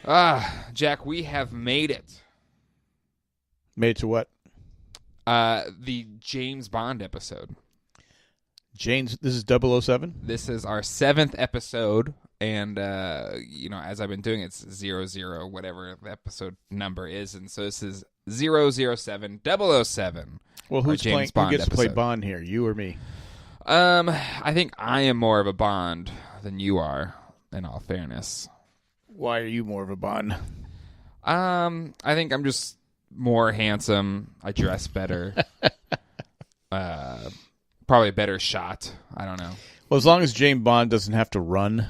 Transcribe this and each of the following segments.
Jack, we have made it. Made it to what? The James Bond episode. James, this is 007? This is our 7th episode, and, as I've been doing, it's 00, whatever the episode number is, and so this is 007, 007. Well, who gets to play Bond here, you or me? I think I am more of a Bond than you are, in all fairness. Why are you more of a Bond? I think I'm just more handsome. I dress better. Probably a better shot. I don't know. Well, as long as James Bond doesn't have to run,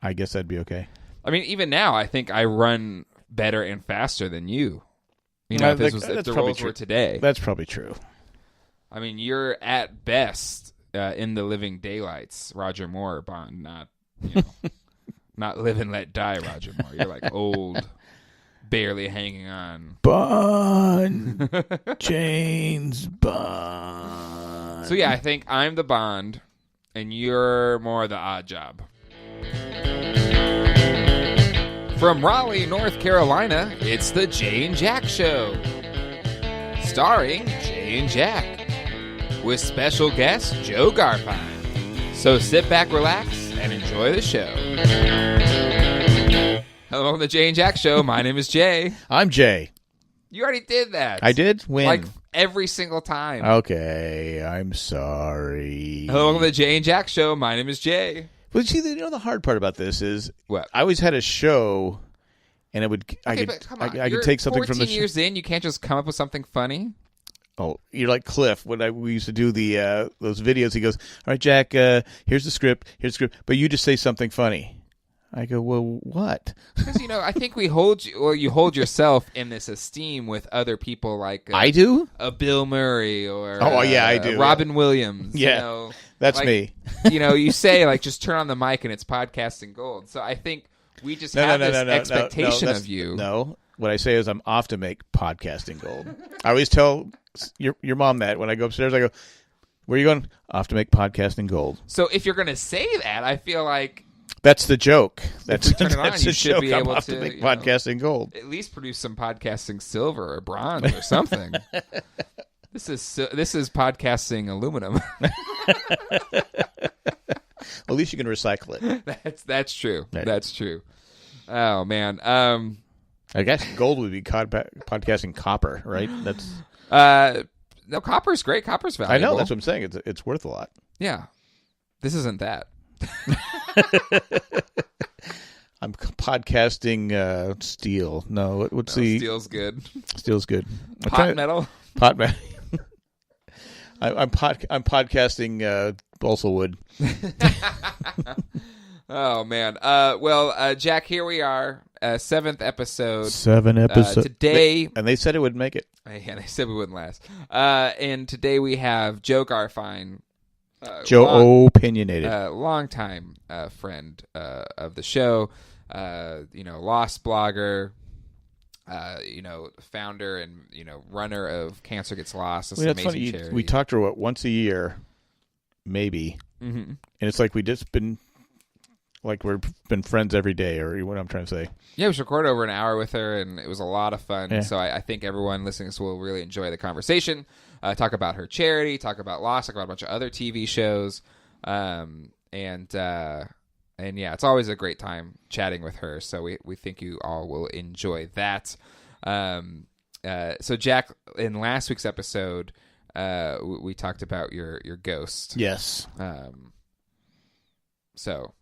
I guess that'd be okay. I mean, even now, I think I run better and faster than you. You know, if the roles were today. That's probably true. I mean, you're at best in the living daylights, Roger Moore Bond, not not live and let die, Roger Moore. You're like old, barely hanging on. Bond, James Bond. So yeah, I think I'm the Bond, and you're more the odd job. From Raleigh, North Carolina, it's the Jay and Jack Show. Starring Jay and Jack. With special guest Joe Garfine. So sit back, relax, and enjoy the show. Hello, the Jay and Jack Show. My name is Jay. I'm Jay. You already did that. I did? When? Like every single time. Okay, I'm sorry. Hello, the Jay and Jack Show. My name is Jay. But see, the hard part about this is what? I always had a show, and I could take something from the 14 years in, you can't just come up with something funny? Oh, you're like Cliff. When we used to do the those videos, he goes, "All right, Jack, here's the script, but you just say something funny." I go, "Well, what?" Because I think we hold you, or you hold yourself in this esteem with other people, like I do, a Bill Murray or I do, Robin Williams. Yeah, that's like, me. You say like just turn on the mic and it's podcasting gold. So I think we just have this expectation of you. No, what I say is I'm off to make podcasting gold. I always tell your mom that when I go upstairs. I go, "Where are you going?" Off to make podcasting gold. So if you're going to say that, I feel like that's the joke. That's the joke. Be able to make podcasting gold. At least produce some podcasting silver or bronze or something. This is podcasting aluminum. At least you can recycle it. That's true. Right. That's true. Oh man. I guess gold would be podcasting copper, right? That's no, copper's great. Copper's valuable. I know, that's what I'm saying. It's worth a lot. Yeah. This isn't that. I'm podcasting steel. No, what's the steel's good. Steel's good. Metal. Pot metal. I'm podcasting balsa wood. Oh man. Jack, here we are. 7th episode. 7 episodes. Today. And they said it would make it. Yeah, they said we wouldn't last. And today we have Joe Garfine. JOpinionated. Longtime friend of the show. Lost blogger. Founder and runner of Cancer Gets Lost. That's amazing charity. We talk to her once a year, maybe, and it's like we've been friends every day, or what I'm trying to say. Yeah, we recorded over an hour with her, and it was a lot of fun. Yeah. So I think everyone listening to this will really enjoy the conversation. Talk about her charity, talk about Lost, talk about a bunch of other TV shows, and yeah, it's always a great time chatting with her. So we think you all will enjoy that. So Jack, in last week's episode, we talked about your ghost. Yes. So,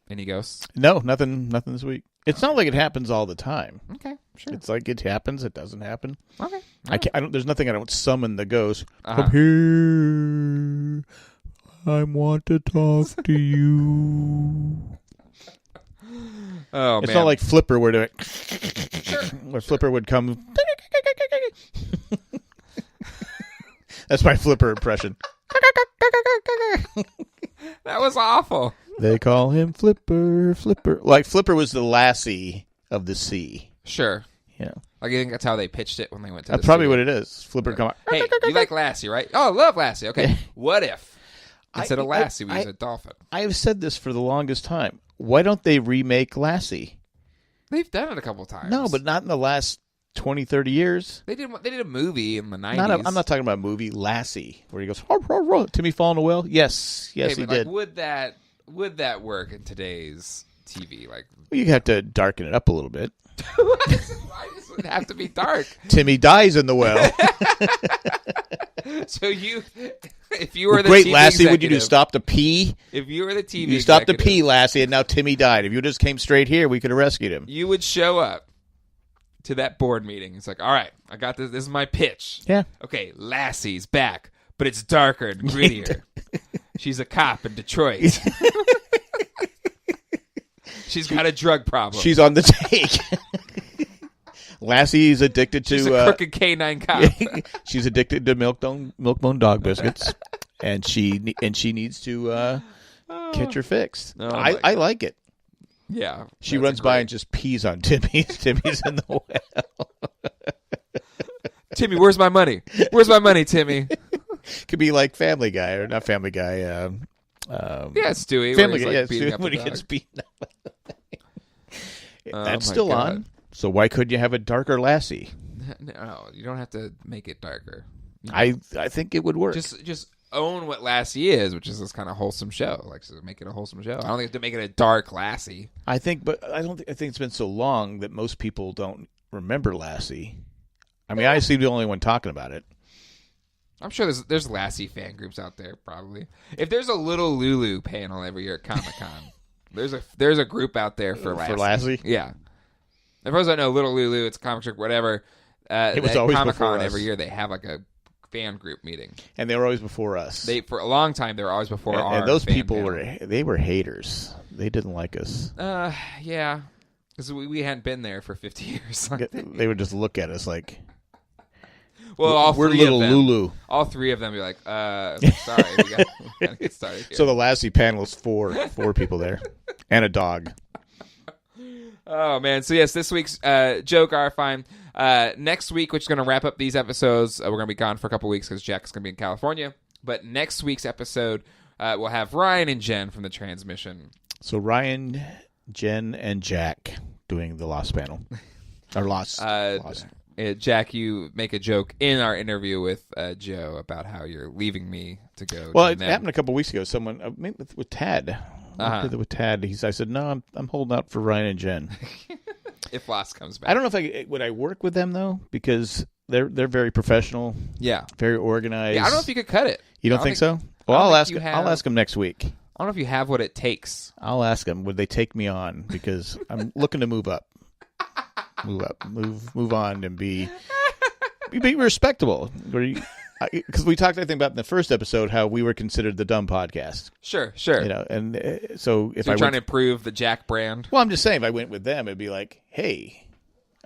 any ghosts? No, nothing this week. It's not like it happens all the time. Okay, sure. It's like it happens, it doesn't happen. Okay. There's nothing I don't summon the ghost. Come here. I want to talk to you. Oh, it's man. not like Flipper where Flipper would come. That's my Flipper impression. That was awful. They call him Flipper. Like Flipper was the Lassie of the sea. Sure. Yeah. Like, you think that's how they pitched it when they went to That's the probably studio? what it is. Flipper come out. Hey, you like Lassie, right? Oh, I love Lassie. Okay. What if instead of Lassie we use a dolphin? I have said this for the longest time. Why don't they remake Lassie? They've done it a couple times. No, but not in the last 20, 30 years. They did a movie in the 90s. I'm not talking about a movie, Lassie, where he goes, "Roar, roar, roar." Timmy fall in a well? Yes, he did. Would that work in today's TV? Like, You have to darken it up a little bit. Why does it have to be dark? Timmy dies in the well. So if you were the great, TV Lassie, would you do executive- stop to pee? If you were the TV You stopped to executive, pee, Lassie, and now Timmy died. If you just came straight here, we could have rescued him. you would show up to that board meeting. It's like, all right, I got this. This is my pitch. Yeah. Okay, Lassie's back, but it's darker and grittier. She's a cop in Detroit. She's got a drug problem. She's on the take. Lassie's addicted to... She's a crooked K-9 cop. She's addicted to Milk-Bone dog biscuits, and she needs to get her fixed. Oh, I like it. Yeah. She runs by and just pees on Timmy. Timmy's in the well. Timmy, where's my money? Where's my money, Timmy? Could be like Family Guy, or not Family Guy. Yeah, Stewie. Family Guy, Guy, yeah, beating up when the he dog. gets beaten up. Oh, That's my still God. on. So why couldn't you have a darker Lassie? No, you don't have to make it darker. I think it would work. Just own what Lassie is, which is this kind of wholesome show. Like, so make it a wholesome show. I don't think you have to make it a dark Lassie. I think it's been so long that most people don't remember Lassie. I mean, I seem the only one talking about it. I'm sure there's Lassie fan groups out there, probably. If there's a Little Lulu panel every year at Comic-Con, there's a group out there for Lassie. For Lassie? Yeah. If I don't know Little Lulu, it's a comic strip, whatever. It was at always Comic-Con before us. every year. They have like a fan group meeting. And they were always before us. For a long time, they were always before our and those fan people panel. were haters. They didn't like us. Yeah. Because we hadn't been there for 50 years. They would just look at us like, well, all we're three little of them, Lulu. All three of them be like, sorry, we got to get started here. So the Lassie panel is four people there. And a dog. Oh, man. So, yes, this week's Joe Garfine. Next week, which is going to wrap up these episodes, we're going to be gone for a couple weeks because Jack's going to be in California. But next week's episode, we'll have Ryan and Jen from the transmission. So Ryan, Jen, and Jack doing the Lost panel. Or Lost. Jack, you make a joke in our interview with Joe about how you're leaving me to go. Well, to it them. happened a couple weeks ago. Someone, maybe with Tad. With Tad, I said, no, I'm holding out for Ryan and Jen. If Lost comes back. I don't know if would I work with them though, because they're very professional. Yeah. Very organized. Yeah, I don't know if you could cut it. You don't think so? Well, I'll ask them next week. I don't know if you have what it takes. I'll ask them, would they take me on? Because I'm looking to move up. Move on and be respectable. Because we talked, I think, about in the first episode how we were considered the dumb podcast. Sure. You know, and so if you're I trying to improve the Jack brand. Well, I'm just saying, if I went with them, it'd be like, hey,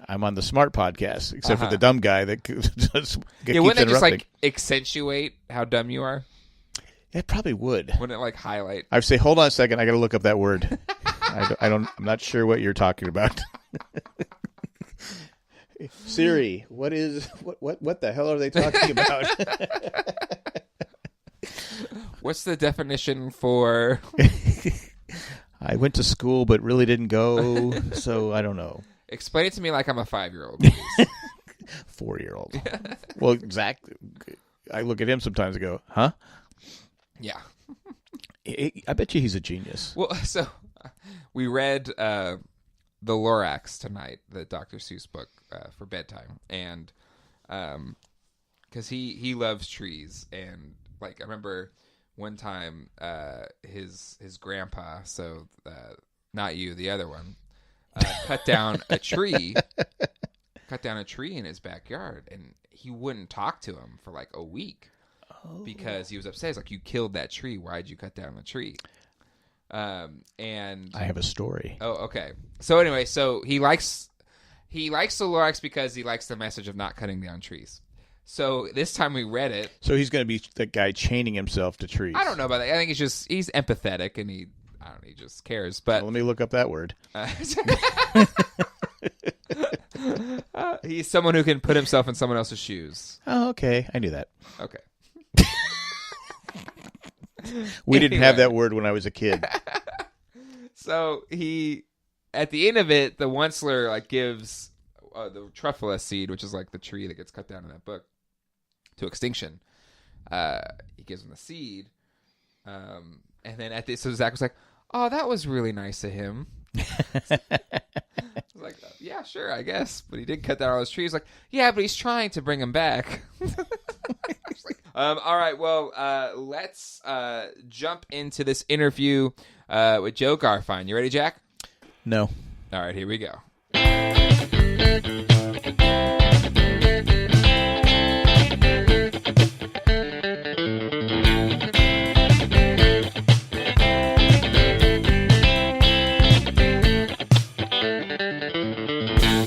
I'm on the smart podcast, except for the dumb guy that just keeps wouldn't it just interrupting. like accentuate how dumb you are? It probably would. Wouldn't it like highlight? I'd say, hold on a second, I got to look up that word. I'm not sure what you're talking about. Siri, what the hell are they talking about? What's the definition for? I went to school but really didn't go, so I don't know. Explain it to me like I'm a 5-year-old. 4-year-old. Well, exactly. I look at him sometimes and go, huh? Yeah. I bet you he's a genius. Well, so we read The Lorax tonight, the Dr. Seuss book, for bedtime, and because he loves trees, and like I remember one time his grandpa, so not you, the other one, cut down a tree in his backyard, and he wouldn't talk to him for like a week because he was upset. He's like, "You killed that tree. Why'd you cut down the tree?" And I have a story. Oh, okay. So anyway, so he likes the Lorax because he likes the message of not cutting down trees. So this time we read it. So he's going to be the guy chaining himself to trees. I don't know about that. I think he's empathetic and he just cares. But Well, let me look up that word. He's someone who can put himself in someone else's shoes. Oh, okay. I knew that. Okay. We didn't have that word when I was a kid. So he at the end of it, the Onceler like gives the truffula seed, which is like the tree that gets cut down in that book, to extinction. He gives him the seed, and then at this, so Zach was like, "Oh, that was really nice of him." I was like, "Yeah, sure, I guess," but he did cut down all those trees. Like, yeah, but he's trying to bring them back. Like, all right, well, let's jump into this interview with Joe Garfine. You ready, Jack? No. All right, here we go.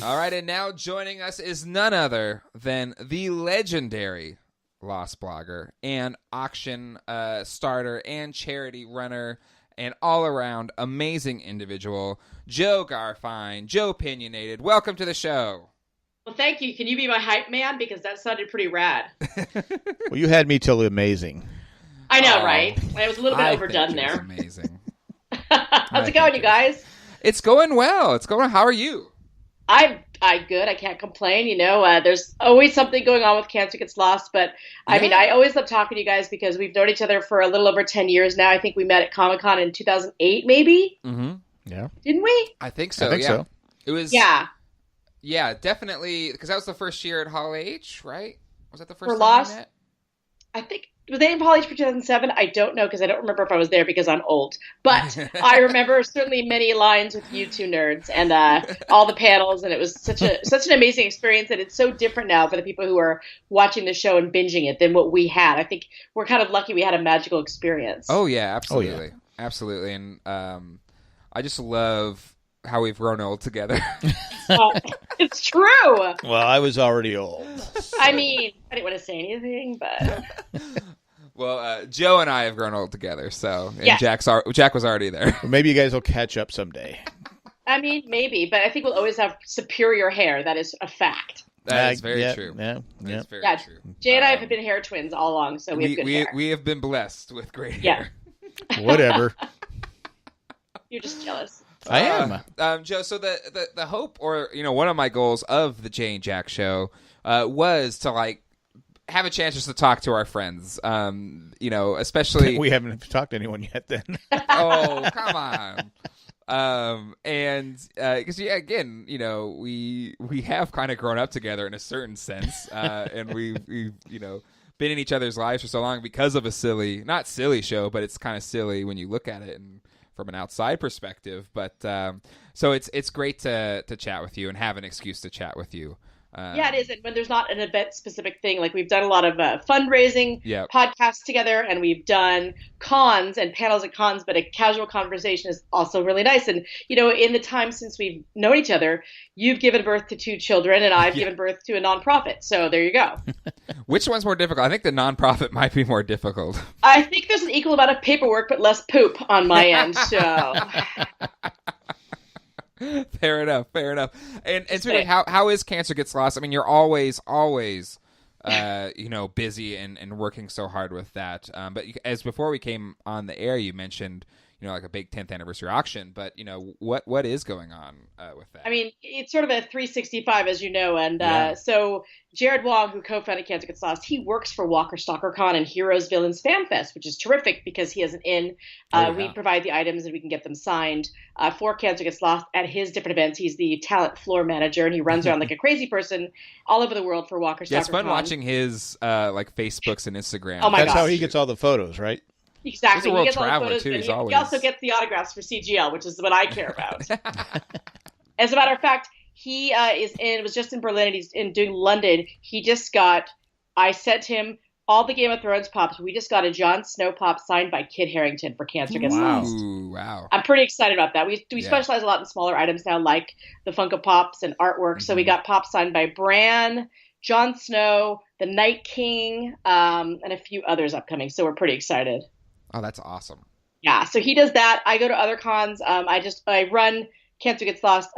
All right, and now joining us is none other than the legendary Lost blogger and auction starter and charity runner and all-around amazing individual, Joe Garfine, JOpinionated. Welcome to the show. Well, thank you. Can you be my hype man? Because that sounded pretty rad. Well, you had me till amazing. I know, right? I was a little bit overdone think it was there. amazing. How's it going, you guys? It's going well. It's going. How are you? I'm good. I can't complain. You know, there's always something going on with Cancer Gets Lost. But, I mean, I always love talking to you guys because we've known each other for a little over 10 years now. I think we met at Comic-Con in 2008, maybe? Mm-hmm. Yeah. Didn't we? I think so, I think so. It was... Yeah. Yeah, definitely. Because that was the first year at Hall H, right? Was that the first For time Lost? we met? I think, was they in Hall H for 2007? I don't know because I don't remember if I was there because I'm old. But I remember certainly many lines with you two nerds and all the panels, and it was such an amazing experience, and it's so different now for the people who are watching the show and binging it than what we had. I think we're kind of lucky we had a magical experience. Oh, yeah, absolutely. Oh, yeah. Absolutely. And I just love how we've grown old together. It's true. Well, I was already old. I mean, I didn't want to say anything, but... Well, Joe and I have grown old together, so and Yeah. Jack was already there. Well, maybe you guys will catch up someday. I mean, maybe, but I think we'll always have superior hair. That is a fact. That is very yeah, true. Yeah, That yeah. is very Yeah, true. Jay and I have been hair twins all along, so we have good hair. We have been blessed with great Yeah. hair. Whatever. You're just jealous. I am. Joe. So the hope, or one of my goals of the Jay and Jack show was to like have a chance just to talk to our friends. Especially We haven't talked to anyone yet. Then. oh, come on. And because again, we have kind of grown up together in a certain sense, and we've been in each other's lives for so long because of a not silly show, but it's kind of silly when you look at it and from an outside perspective. But so it's great to chat with you and have an excuse to chat with you. Yeah, it is. And when there's not an event-specific thing, like we've done a lot of fundraising podcasts together, and we've done cons and panels at cons, but a casual conversation is also really nice. And, in the time since we've known each other, you've given birth to 2 children, and I've given birth to a nonprofit. So there you go. Which one's more difficult? I think the nonprofit might be more difficult. I think there's an equal amount of paperwork, but less poop on my end. So... Fair enough. And speaking of how is Cancer Gets Lost? I mean, you're always busy and working so hard with that. But as before we came on the air, you mentioned like a big 10th anniversary auction. But what is going on with that? I mean, it's sort of a 365, as you know. And so Jared Wong, who co-founded Cancer Gets Lost, he works for Walker Stalker Con and Heroes Villains Fan Fest, which is terrific because he has an in. We provide the items and we can get them signed for Cancer Gets Lost at his different events. He's the talent floor manager, and he runs around like a crazy person all over the world for Walker Stalker Con. It's fun watching his like Facebooks and Instagram. Oh my That's gosh. how he gets all the photos, right? Exactly. He's a world he gets all the traveler, photos, too. and He's always... he also gets the autographs for CGL, which is what I care about. As a matter of fact, he was just in Berlin, and he's doing London. I sent him all the Game of Thrones pops. We just got a Jon Snow pop signed by Kit Harington for Cancer Gets Lost. Wow. I'm pretty excited about that. We specialize a lot in smaller items now, like the Funko Pops and artwork. Mm-hmm. So we got pops signed by Bran, Jon Snow, the Night King, and a few others upcoming. So we're pretty excited. Oh, that's awesome. Yeah, so he does that. I go to other cons. I run Cancer Gets Lost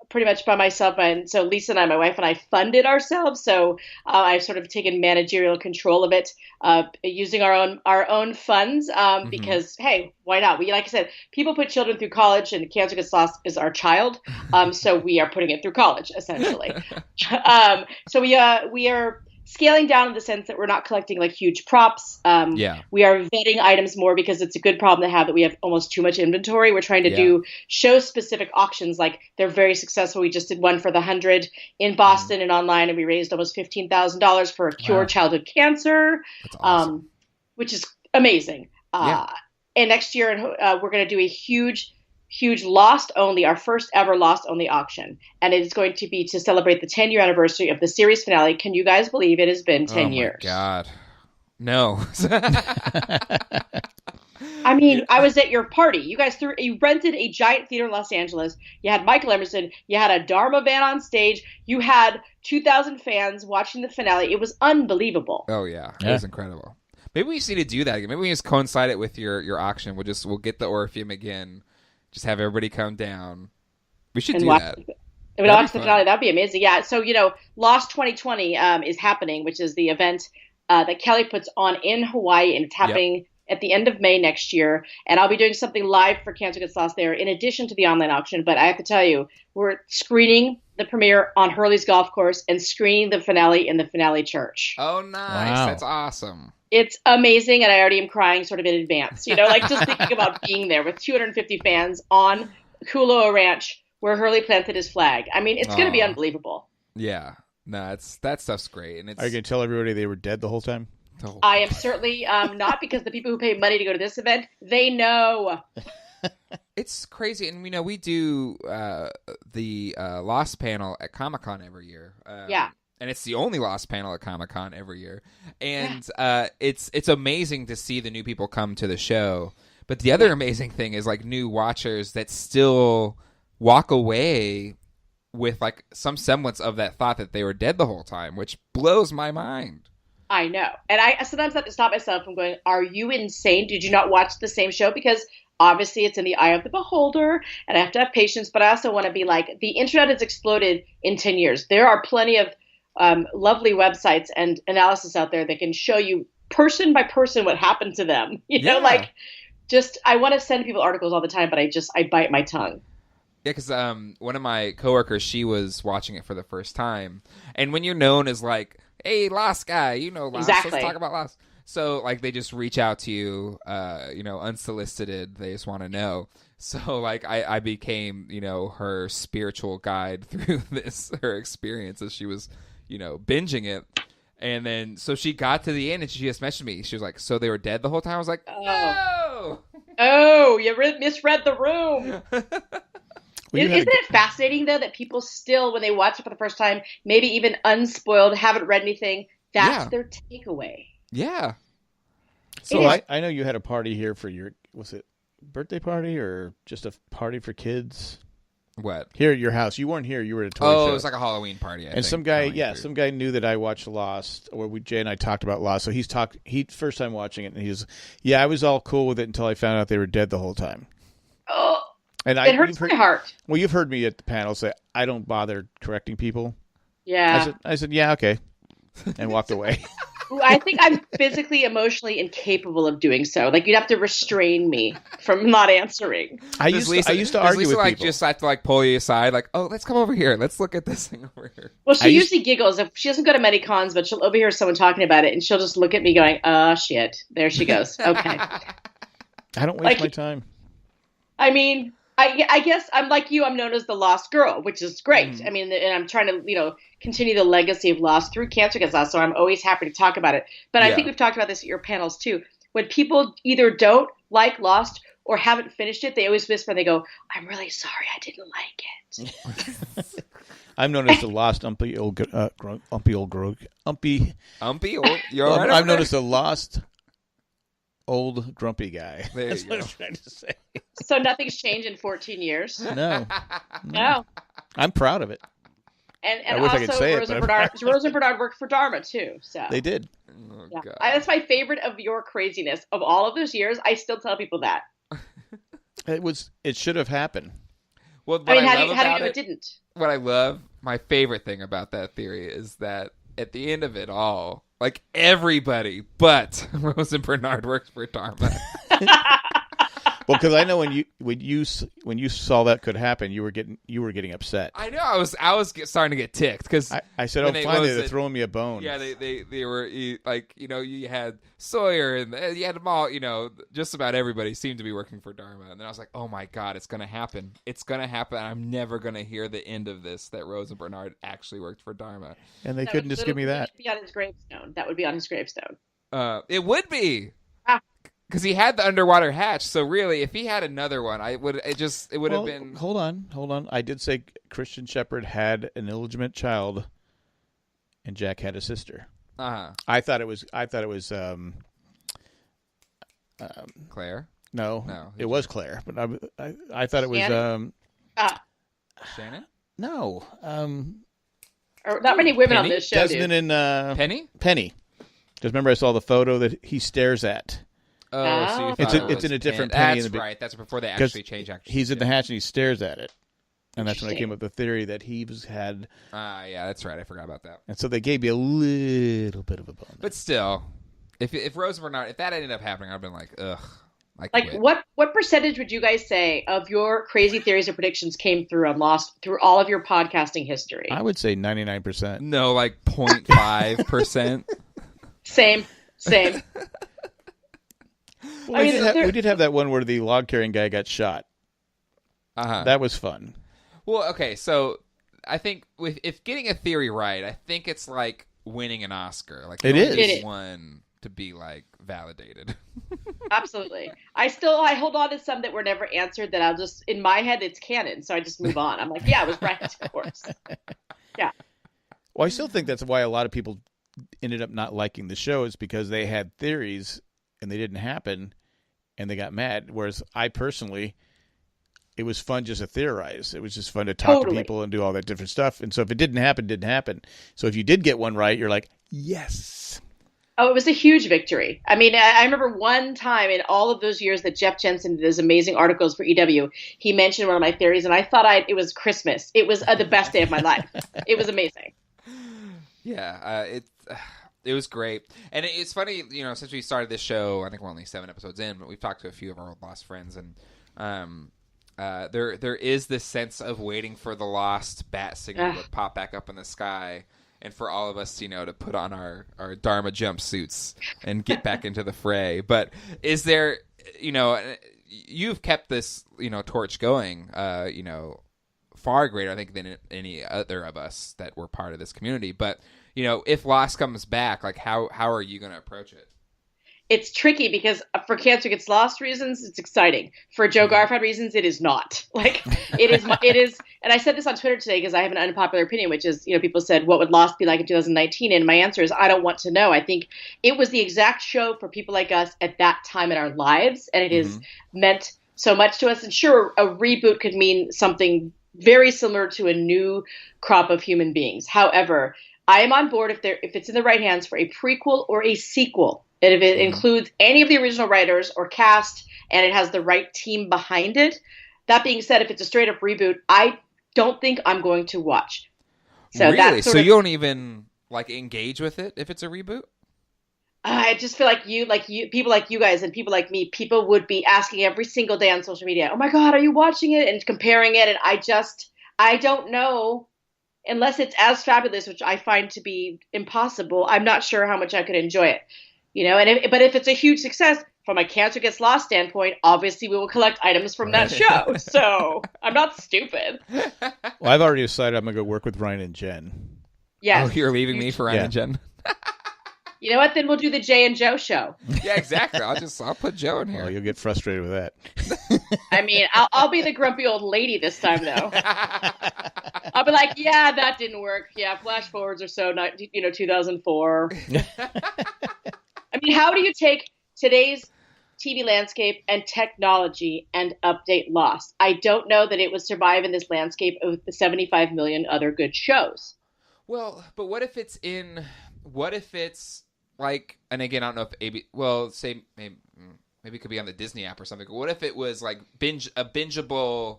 pretty much by myself. And so Lisa and I, my wife and I, funded ourselves. So I've sort of taken managerial control of it, using our own funds, because, hey, why not? Like I said, people put children through college, and Cancer Gets Lost is our child. So we are putting it through college, essentially. So we are scaling down in the sense that we're not collecting like huge props. We are vetting items more because it's a good problem to have that we have almost too much inventory. We're trying to do show specific auctions. Like they're very successful. We just did one for the 100 in Boston and online, and we raised almost $15,000 for cure childhood cancer. That's awesome. Which is amazing. And next year, we're going to do a huge Lost only, our first ever Lost only auction. And it is going to be to celebrate the 10-year anniversary of the series finale. Can you guys believe it has been 10 years? Oh my God. No. I mean, I was at your party. You guys you rented a giant theater in Los Angeles. You had Michael Emerson. You had a Dharma van on stage. You had 2,000 fans watching the finale. It was unbelievable. Oh yeah. It was incredible. Maybe we just need to do that again. Maybe we just coincide it with your auction. We'll get the Orpheum again. Just have everybody come down. We should do that. If we watch the finale, that'd be amazing. Yeah. So, Lost 2020 is happening, which is the event that Kelly puts on in Hawaii, and it's happening at the end of May next year. And I'll be doing something live for Cancer Gets Lost there in addition to the online auction. But I have to tell you, we're screening the premiere on Hurley's golf course and screening the finale in the finale church. Oh, nice. Wow. That's awesome. It's amazing, and I already am crying sort of in advance. Like just thinking about being there with 250 fans on Kuloa Ranch where Hurley planted his flag. I mean, it's going to be unbelievable. Yeah. No, that stuff's great. And are you going to tell everybody they were dead the whole time? I am certainly not, because the people who pay money to go to this event, they know. It's crazy. And, we do the Lost panel at Comic-Con every year. And it's the only Lost panel at Comic-Con every year. And it's amazing to see the new people come to the show. But the other amazing thing is like new watchers that still walk away with like some semblance of that thought that they were dead the whole time, which blows my mind. I know. And I sometimes have to stop myself from going, are you insane? Did you not watch the same show? Because obviously it's in the eye of the beholder, and I have to have patience. But I also want to be like, the internet has exploded in 10 years. There are plenty of lovely websites and analysis out there that can show you person by person what happened to them. I want to send people articles all the time, but I bite my tongue. Yeah, because one of my coworkers, she was watching it for the first time, and when you're known as like, hey, Lost guy, Lost, exactly. Let's talk about Lost. So like they just reach out to you, unsolicited. They just want to know. So like I became her spiritual guide through her experience as she was binging it. And then, so she got to the end and she just messaged me. She was like, so they were dead the whole time? I was like, no! Oh, you misread the room. Isn't it fascinating, though, that people still, when they watch it for the first time, maybe even unspoiled, haven't read anything, that's their takeaway. Yeah. So I know you had a party here for was it birthday party or just a party for kids? What? Here at your house. You weren't here. You were at a toy show. Oh, it was like a Halloween party, I think. Some guy knew that I watched Lost, or Jay and I talked about Lost. So he first time watching it, and he was, I was all cool with it until I found out they were dead the whole time. Oh, and it hurts my heart. Well, you've heard me at the panel say, I don't bother correcting people. Yeah. I said, yeah, okay. And walked away. I think I'm physically, emotionally incapable of doing so. Like, you'd have to restrain me from not answering. I used to argue with people. Just have to like pull you aside, like, oh, let's come over here. Let's look at this thing over here. Well, she usually giggles. If she doesn't go to many cons, but she'll overhear someone talking about it, and she'll just look at me going, oh, shit. There she goes. Okay. I don't waste my time. I mean, I guess I'm like you. I'm known as the Lost Girl, which is great. I mean, and I'm trying to, continue the legacy of Lost through Cancer Gets Lost, so I'm always happy to talk about it. But I think we've talked about this at your panels, too. When people either don't like Lost or haven't finished it, they always whisper and they go, I'm really sorry I didn't like it. I'm known as the Lost Umpy old Umpy. You're right. I'm known as the Lost old grumpy guy. That's what I'm trying to say. So nothing's changed in 14 years? No. I'm proud of it. And I wish also, I could say Rose and Bernard worked for Dharma, too. So they did. Oh, yeah. God. That's my favorite of your craziness. Of all of those years, I still tell people that. It should have happened. Well, I mean, how do you know it didn't? What I love, my favorite thing about that theory is that at the end of it all, like everybody but Rose and Bernard works for Dharma. Well, because I know when you saw that could happen, you were getting upset. I know. I was starting to get ticked because I said, "Oh, finally, they're throwing me a bone." Yeah, they were like, you had Sawyer and you had them all. Just about everybody seemed to be working for Dharma, and then I was like, "Oh my God, it's gonna happen! It's gonna happen! I'm never gonna hear the end of this. That Rose and Bernard actually worked for Dharma." And they couldn't just give me that. Be on his gravestone. That would be on his gravestone. It would be. Because he had the underwater hatch, so really, if he had another one, it would have been. Hold on. I did say Christian Shepherd had an illegitimate child, and Jack had a sister. I thought it was. Claire. No, it was Claire, but I thought it was. Shannon. No. Not many women on this show. Desmond and Penny. Penny. Just remember, I saw the photo that he stares at. Oh, so it's in a different Penny. That's right. That's before they actually change actors. He's in the hatch and he stares at it, and that's when I came up with the theory that he had. Yeah, that's right. I forgot about that. And so they gave me a little bit of a bonus. But still, if Rose and Bernard, if that ended up happening, I'd been like, ugh. Like what percentage would you guys say of your crazy theories or predictions came through on Lost through all of your podcasting history? I would say 99%. No, like 0.5%. Same. Well, we did have that one where the log carrying guy got shot. That was fun. Well, okay, so I think if getting a theory right, I think it's like winning an Oscar. Like it is one to be like validated. Absolutely. I hold on to some that were never answered that I'll just, in my head, it's canon. So I just move on. I'm like, yeah, it was right, of course. Yeah. Well, I still think that's why a lot of people ended up not liking the show is because they had theories and they didn't happen and they got mad. Whereas I personally, it was fun just to theorize. It was just fun to talk to people and do all that different stuff. And so if it didn't happen, it didn't happen. So if you did get one right, you're like, yes. Oh, it was a huge victory. I mean, I remember one time in all of those years that Jeff Jensen did those amazing articles for EW, he mentioned one of my theories, and I thought it was Christmas. It was the best day of my life. It was amazing. Yeah, it was great. And it's funny, since we started this show, I think we're only 7 episodes in, but we've talked to a few of our old Lost friends, and there is this sense of waiting for the lost bat signal to pop back up in the sky. And for all of us, to put on our Dharma jumpsuits and get back into the fray. But is there, you've kept this, torch going, far greater, I think, than any other of us that were part of this community. But, if Lost comes back, like, how are you going to approach it? It's tricky because for Cancer Gets Lost reasons, it's exciting. For Joe Garfin reasons, it is not. Like, it is, and I said this on Twitter today because I have an unpopular opinion, which is, people said, what would Lost be like in 2019? And my answer is, I don't want to know. I think it was the exact show for people like us at that time in our lives, and it has meant so much to us. And sure, a reboot could mean something very similar to a new crop of human beings. However, I am on board if it's in the right hands for a prequel or a sequel. And if it includes any of the original writers or cast and it has the right team behind it. That being said, if it's a straight up reboot, I don't think I'm going to watch. So really? So you don't even engage with it if it's a reboot? I just feel like people like you guys and people like me, people would be asking every single day on social media, oh my God, are you watching it? And comparing it. And I don't know. Unless it's as fabulous, which I find to be impossible, I'm not sure how much I could enjoy it. But if it's a huge success, from a Cancer Gets Lost standpoint, obviously we will collect items from that show. So I'm not stupid. Well, I've already decided I'm going to go work with Ryan and Jen. Yes. Oh, you're leaving me for Ryan and Jen? You know what? Then we'll do the Jay and Joe show. Yeah, exactly. I'll put Joe in here. Well, you'll get frustrated with that. I mean, I'll be the grumpy old lady this time, though. I'll be like, yeah, that didn't work. Yeah, flash forwards or so, 2004. I mean, how do you take today's TV landscape and technology and update Lost? I don't know that it would survive in this landscape of the 75 million other good shows. Well, but what if it's like, and again, I don't know if say maybe it could be on the Disney app or something. What if it was like bingeable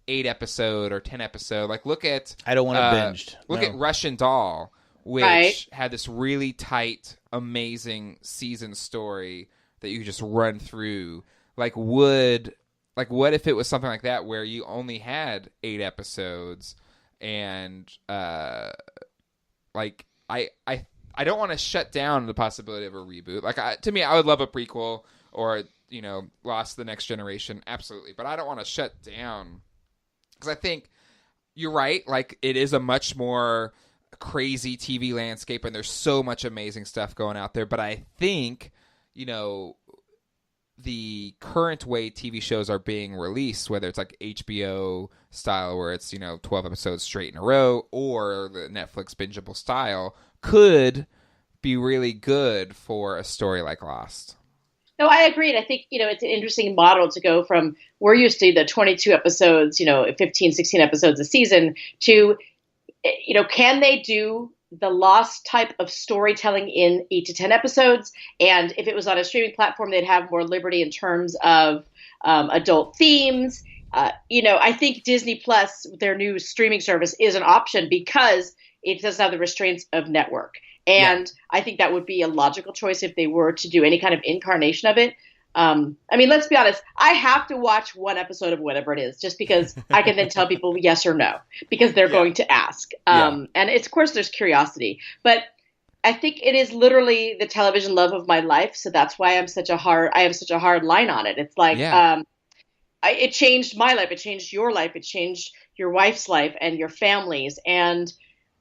8-episode or 10-episode. Like, look at... I don't want it binged. Look at Russian Doll, which had this really tight, amazing season story that you just run through. Like, what if it was something like that where you only had 8 episodes and, I don't want to shut down the possibility of a reboot. Like, to me, I would love a prequel or, Lost the Next Generation. Absolutely. But I don't want to shut down, because I think you're right. Like, it is a much more crazy TV landscape, and there's so much amazing stuff going out there. But I think, the current way TV shows are being released, whether it's like HBO style where it's, 12 episodes straight in a row, or the Netflix bingeable style, could be really good for a story like Lost. No, I agree. And I think, it's an interesting model to go from we're used to the 22 episodes, 15, 16 episodes a season to, can they do the Lost type of storytelling in 8 to 10 episodes? And if it was on a streaming platform, they'd have more liberty in terms of adult themes. I think Disney Plus, their new streaming service, is an option because it doesn't have the restraints of network. And I think that would be a logical choice if they were to do any kind of incarnation of it. Let's be honest. I have to watch one episode of whatever it is just because I can then tell people yes or no because they're going to ask. And it's, of course, there's curiosity. But I think it is literally the television love of my life. So that's why I have such a hard line on it. It's like it changed my life. It changed your life. It changed your wife's life and your family's. And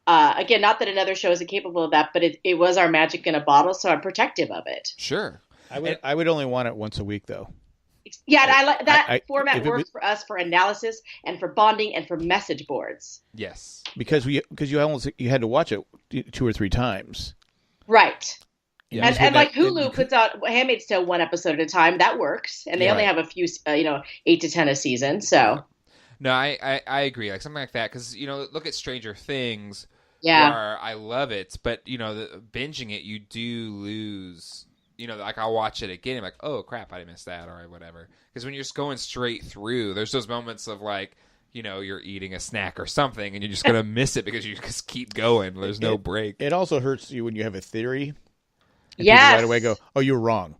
again, not that another show isn't capable of that, but it was our magic in a bottle, so I'm protective of it. Sure. I would only want it once a week, though. Yeah, and I like that format works for us for analysis and for bonding and for message boards. Yes. Because you had to watch it 2 or 3 times. Right. Yeah. And like Hulu puts out Handmaid's Tale 1 episode at a time. That works. And they only have a few, 8 to 10 a season, so... No, I agree. Like something like that, because look at Stranger Things. Yeah, where I love it, but binging it, you do lose. Like I'll watch it again. I'm like, oh crap, I missed that or whatever. Because when you're just going straight through, there's those moments of like, you're eating a snack or something, and you're just gonna miss it because you just keep going. There's no break. It also hurts you when you have a theory. Yes. Right away go, oh, you're wrong.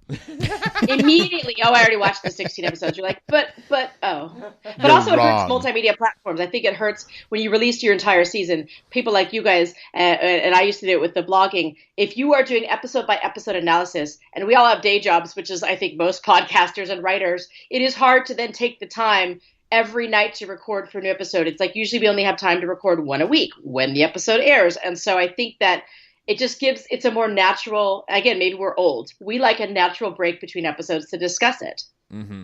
Immediately. Oh, I already watched the 16 episodes. You're like, but You're also it wrong. hurts multimedia platforms. I think it hurts when you release your entire season. People like you guys, and I used to do it with the blogging. If you are doing episode by episode analysis, and we all have day jobs, which is I think most podcasters and writers, it is hard to then take the time every night to record for a new episode. It's like usually we only have time to record one a week when the episode airs. And so I think that it just it's a more natural, again, maybe we're old. We like a natural break between episodes to discuss it. Mm-hmm.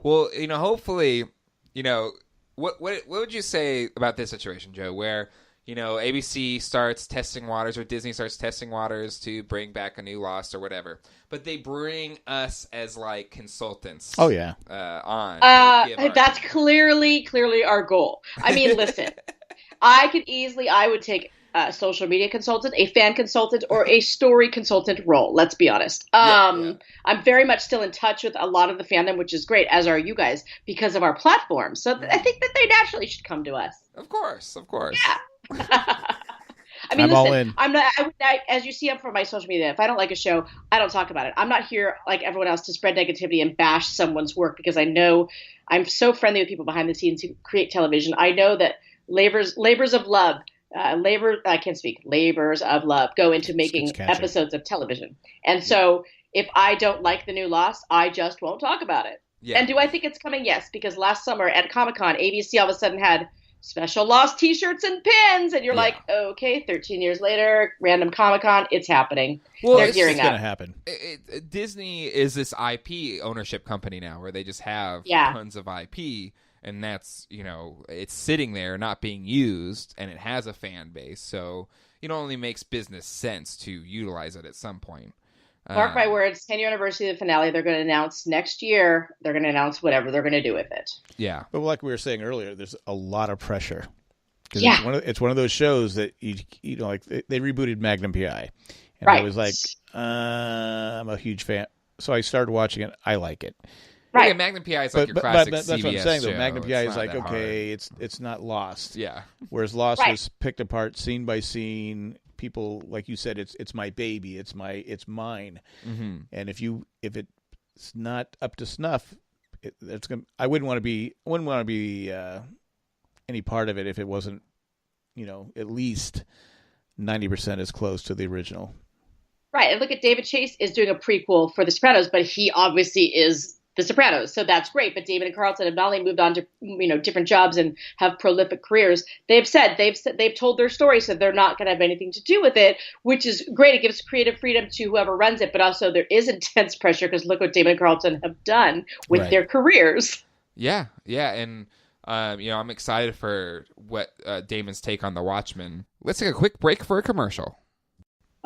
Well, hopefully, what would you say about this situation, Joe, where, ABC starts testing waters or Disney starts testing waters to bring back a new Lost or whatever, but they bring us as like consultants. Oh, yeah. On. That's clearly our goal. I mean, listen, I would take a social media consultant, a fan consultant, or a story consultant role. Let's be honest. I'm very much still in touch with a lot of the fandom, which is great, as are you guys, because of our platform. So I think that they naturally should come to us. Of course. Yeah. I mean, all listen, in. I'm not, as you see up for my social media, if I don't like a show, I don't talk about it. I'm not here like everyone else to spread negativity and bash someone's work because I know I'm so friendly with people behind the scenes who create television. I know that labors of love go into making episodes of television. And so if I don't like the new Lost, I just won't talk about it. Yeah. And do I think it's coming? Yes, because last summer at Comic-Con, ABC all of a sudden had special Lost t-shirts and pins. And you're like, okay, 13 years later, random Comic-Con, it's happening. Well, They're gearing up. It's going to happen. Disney is this IP ownership company now where they just have tons of IP. And that's, it's sitting there not being used, and it has a fan base. So it only makes business sense to utilize it at some point. Mark my words, 10-year anniversary of the finale, they're going to announce next year, they're going to announce whatever they're going to do with it. Yeah. But like we were saying earlier, there's a lot of pressure. Yeah. It's one of those shows that, like they rebooted Magnum P.I. And right. I was like, I'm a huge fan. So I started watching it. I like it. Right. Yeah, Magnum PI is like your classic that's CBS what I'm saying, show. though. Magnum PI is not like, that okay, hard. it's not Lost. Yeah. Whereas Lost Right. was picked apart scene by scene. People, like you said, it's my baby, it's mine. Mm-hmm. And if it's not up to snuff, I wouldn't want to be any part of it if it wasn't, at least 90% as close to the original. Right. And look at David Chase is doing a prequel for The Sopranos, but he obviously is The Sopranos. So that's great. But David and Carlton have not only moved on to, different jobs and have prolific careers. They've told their story, so they're not going to have anything to do with it, which is great. It gives creative freedom to whoever runs it. But also there is intense pressure because look what David and Carlton have done with their careers. Yeah. Yeah. And, I'm excited for what Damon's take on The Watchmen. Let's take a quick break for a commercial.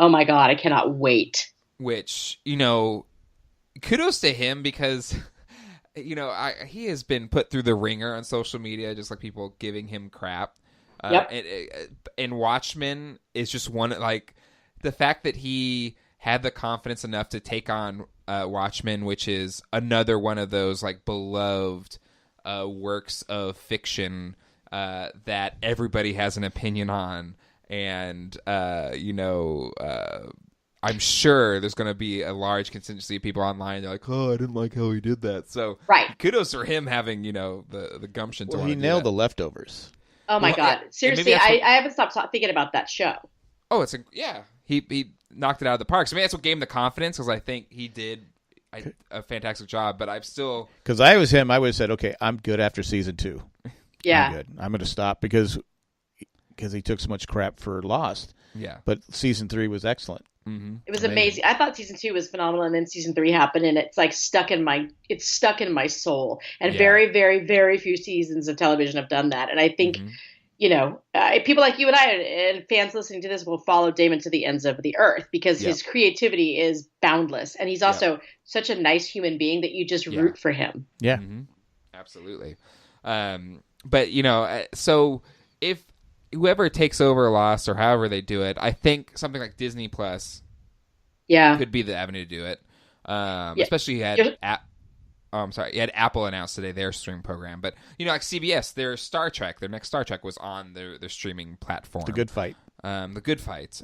Oh my God, I cannot wait. Which, kudos to him because, he has been put through the ringer on social media, just like people giving him crap. Yep. And Watchmen is just one, like, the fact that he had the confidence enough to take on Watchmen, which is another one of those, like, beloved works of fiction that everybody has an opinion on. And, I'm sure there's going to be a large contingency of people online. They're like, oh, I didn't like how he did that. So kudos for him having, the gumption to he nailed The Leftovers. Oh, my God. Seriously, I haven't stopped thinking about that show. Oh, he knocked it out of the park. So maybe that's what gave him the confidence because I think he did a fantastic job. But I'm still... Because I was him, I would have said, okay, I'm good after season 2. Yeah. I'm good. I'm going to stop because he took so much crap for Lost. Yeah. But season 3 was excellent. Mm-hmm. It was amazing. I thought season 2 was phenomenal, and then season 3 happened, and it's like stuck in my soul. And very, very, very few seasons of television have done that. And I think, people like you and I and fans listening to this will follow Damon to the ends of the earth because his creativity is boundless, and he's also such a nice human being that you just root for him. Yeah, absolutely. But so if whoever takes over Lost or however they do it, I think something like Disney Plus could be the avenue to do it. Especially you had you had Apple announce today their streaming program. But, like CBS, their next Star Trek was on their streaming platform. The Good Fight. The Good Fight.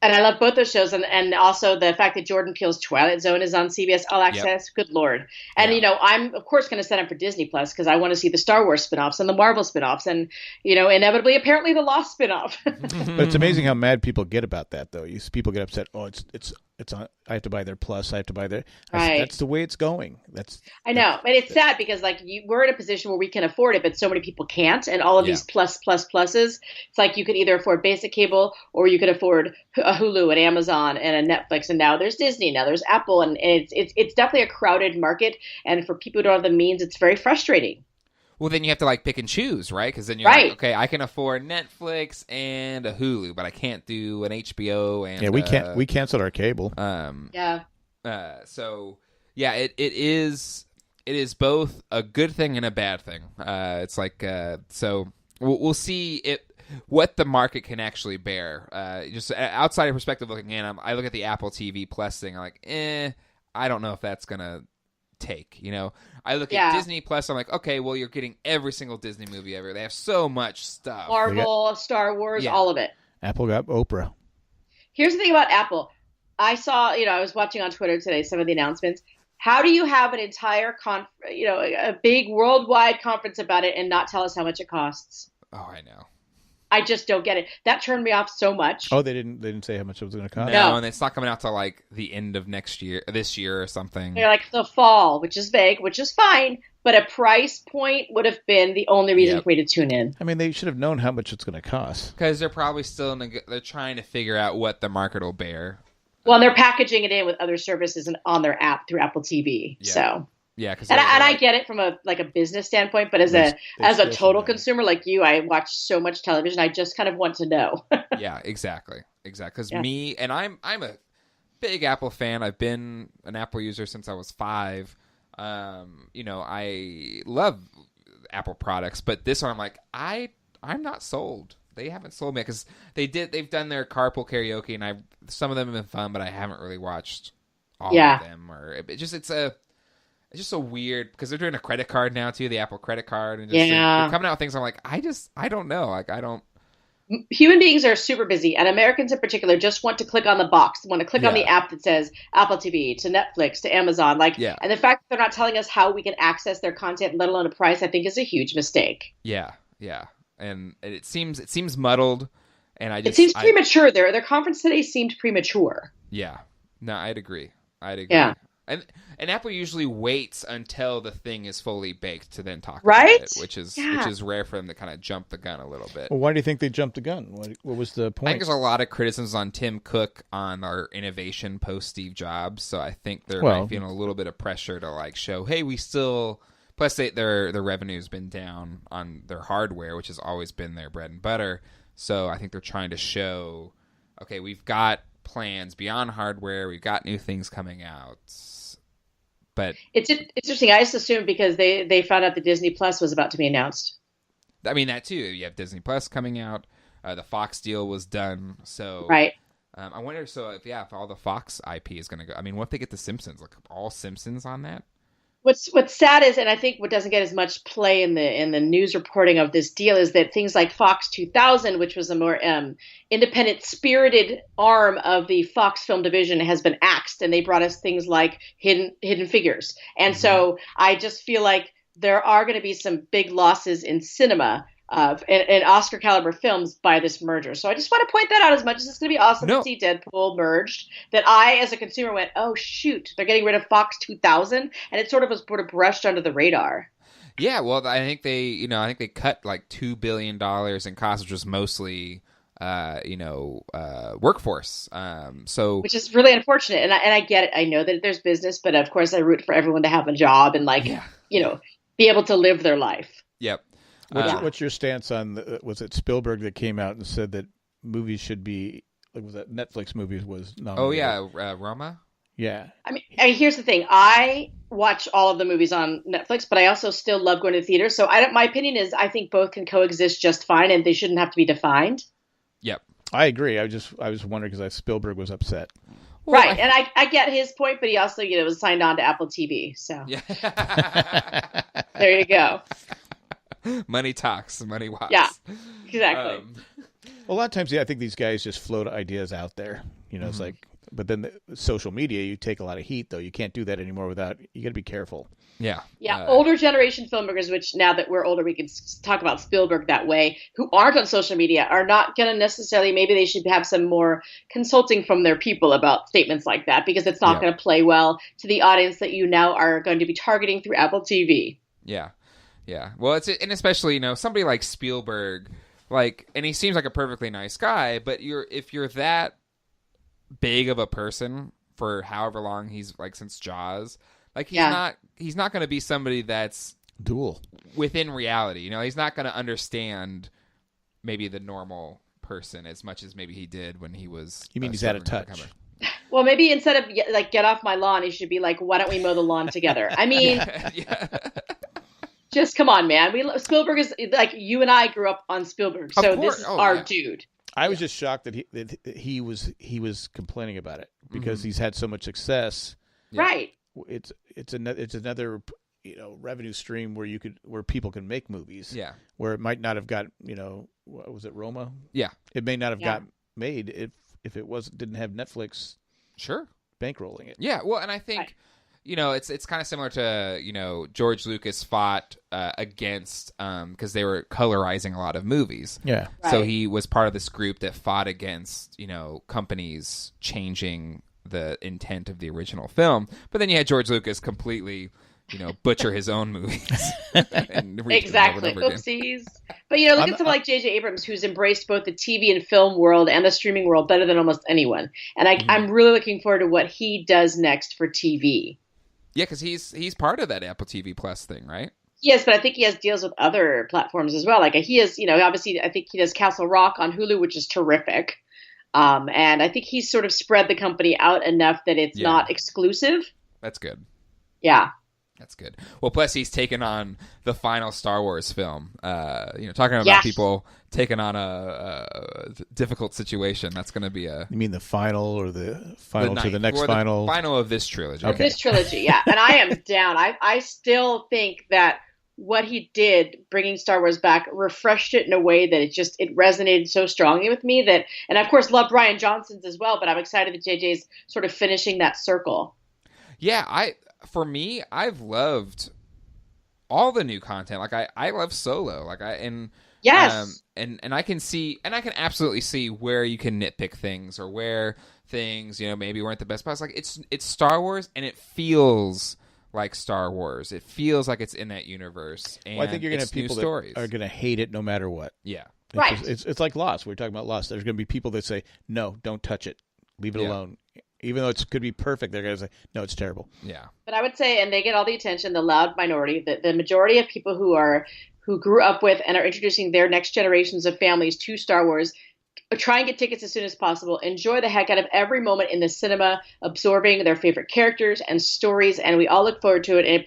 And I love both those shows, and also the fact that Jordan Peele's Twilight Zone is on CBS All Access. Good Lord. And, I'm, of course, going to sign up for Disney Plus because I want to see the Star Wars spinoffs and the Marvel spinoffs and, inevitably, apparently, the Lost spinoff. But it's amazing how mad people get about that, though. People get upset, it's on, I have to buy their Plus, I have to buy their... That's the way it's going. I know. And it's sad because, we're in a position where we can afford it, but so many people can't. And all of these pluses, it's like you could either afford basic cable or you could afford a Hulu and Amazon and a Netflix. And now there's Disney, now there's Apple. And it's definitely a crowded market. And for people who don't have the means, it's very frustrating. Well, then you have to pick and choose, right? Because then you're like, okay, I can afford Netflix and a Hulu, but I can't do an HBO and we canceled our cable. So it is both a good thing and a bad thing. It's so we'll see what the market can actually bear. Just outside perspective looking in, I look at the Apple TV Plus thing. I'm like, I don't know if that's gonna take. I look at Disney Plus. I'm like, okay, well, you're getting every single Disney movie ever. They have so much stuff. Marvel, Star Wars, all of it. Apple got Oprah. Here's the thing about Apple. I saw, I was watching on Twitter today some of the announcements. How do you have an entire a big worldwide conference about it and not tell us how much it costs? Oh, I know. I just don't get it. That turned me off so much. Oh, they didn't say how much it was going to cost? No, and it's not coming out till the end of this year or something. They're the fall, which is vague, which is fine, but a price point would have been the only reason for me to tune in. I mean, they should have known how much it's going to cost. Because they're probably still they're trying to figure out what the market will bear. Well, and they're packaging it in with other services and on their app through Apple TV. Yeah. So. Yeah, because I get it from a business standpoint, but as a total consumer like you, I watch so much television. I just kind of want to know. Yeah, exactly. Because me and I'm a big Apple fan. I've been an Apple user since I was 5. I love Apple products, but this one I'm like I'm not sold. They haven't sold me because they've done their carpool karaoke, and some of them have been fun, but I haven't really watched all of them. Or it's just so weird because they're doing a credit card now too, the Apple credit card, and just they're coming out with things. I'm like, I don't know, like I don't. Human beings are super busy, and Americans in particular just want to click on the box, want to click on the app that says Apple TV, to Netflix, to Amazon. And the fact that they're not telling us how we can access their content, let alone a price, I think is a huge mistake. Yeah, and it seems muddled, and it seems premature. Their conference today seemed premature. Yeah, no, I'd agree. Yeah. And Apple usually waits until the thing is fully baked to then talk about it, which is rare for them to kind of jump the gun a little bit. Well, why do you think they jumped the gun? What was the point? I think there's a lot of criticisms on Tim Cook on our innovation post Steve Jobs, so I think they're feeling a little bit of pressure to like show, hey, we still. Plus, their revenue's been down on their hardware, which has always been their bread and butter. So I think they're trying to show, okay, we've got plans beyond hardware, we've got new things coming out. But it's interesting. I just assumed because they found out that Disney Plus was about to be announced. I mean, that too. You have Disney Plus coming out. The Fox deal was done. So right. I wonder. So if all the Fox IP is going to go. I mean, what if they get the Simpsons? Like all Simpsons on that? What's sad is, and I think what doesn't get as much play in the news reporting of this deal is that things like Fox 2000, which was a more independent, spirited arm of the Fox film division, has been axed, and they brought us things like Hidden Figures. And so I just feel like there are going to be some big losses in cinema and Oscar caliber films by this merger. So I just want to point that out. As much as it's going to be awesome to see Deadpool merged, that I, as a consumer, went, oh shoot, they're getting rid of Fox 2000, and it sort of was brushed under the radar. Yeah, well, I think they cut like $2 billion in costs, which was mostly workforce. Which is really unfortunate, and I get it. I know that there's business, but of course I root for everyone to have a job and be able to live their life. Yep. What's your stance on was it Spielberg that came out and said that movies should be was that Netflix movies was nominated? Oh yeah, Roma. Yeah. I mean, here's the thing. I watch all of the movies on Netflix, but I also still love going to the theater. So my opinion is I think both can coexist just fine, and they shouldn't have to be defined. Yep. I agree. I was wondering because Spielberg was upset. Well, right, and I get his point, but he also was signed on to Apple TV. So there you go. Money talks, money walks. Yeah, exactly. A lot of times, I think these guys just float ideas out there. It's like, but then social media, you take a lot of heat, though. You can't do that anymore you got to be careful. Yeah. Yeah. Older generation filmmakers, which now that we're older, we can talk about Spielberg that way, who aren't on social media, are not going to necessarily, maybe they should have some more consulting from their people about statements like that, because it's not going to play well to the audience that you now are going to be targeting through Apple TV. Yeah. Yeah, well, and especially somebody like Spielberg, and he seems like a perfectly nice guy, but if you're that big of a person for however long he's since Jaws, he's not going to be somebody that's dual within reality. He's not going to understand maybe the normal person as much as maybe he did when he was. You mean he's out of touch? Well, maybe instead of get off my lawn, he should be like, why don't we mow the lawn together? I mean. Yeah. Just come on, man. Spielberg is like you and I grew up on Spielberg, so this is our dude. I was just shocked that he was complaining about it because he's had so much success. Right. It's another revenue stream where people can make movies. Yeah. Where it might not have got what was it, Roma? Yeah. It may not have got made if it didn't have Netflix. Sure. Bankrolling it. Yeah. Well, and I think. Right. It's kind of similar to, George Lucas fought against, because they were colorizing a lot of movies. Yeah. Right. So he was part of this group that fought against, companies changing the intent of the original film. But then you had George Lucas completely, butcher his own movies. Exactly. Oopsies. But, look at someone like J.J. Abrams, who's embraced both the TV and film world and the streaming world better than almost anyone. And I'm really looking forward to what he does next for TV. Yeah, because he's part of that Apple TV Plus thing, right? Yes, but I think he has deals with other platforms as well. Like he has, obviously I think he does Castle Rock on Hulu, which is terrific. And I think he's sort of spread the company out enough that it's not exclusive. That's good. Yeah. That's good. Well, plus he's taken on the final Star Wars film. Talking about people taking on a difficult situation. That's going to be a. You mean the final or the final to the next final? The final of this trilogy. Okay. This trilogy, yeah. And I am down. I still think that what he did, bringing Star Wars back, refreshed it in a way that it resonated so strongly with me that, and of course, love Bryan Johnson's as well. But I'm excited that JJ's sort of finishing that circle. Yeah, For me, I've loved all the new content. Like I love Solo. Yes. And I can absolutely see where you can nitpick things or where things, maybe weren't the best parts. Like it's Star Wars and it feels like Star Wars. It feels like it's in that universe. And I think you're going to have people that are going to hate it no matter what. Yeah. Right. It's like Lost. We were talking about Lost. There's going to be people that say, no, don't touch it. Leave it alone. Even though it could be perfect, they're going to say, no, it's terrible. Yeah. But I would say, and they get all the attention, the loud minority, the majority of people who grew up with and are introducing their next generations of families to Star Wars, try and get tickets as soon as possible. Enjoy the heck out of every moment in the cinema, absorbing their favorite characters and stories, and we all look forward to it. And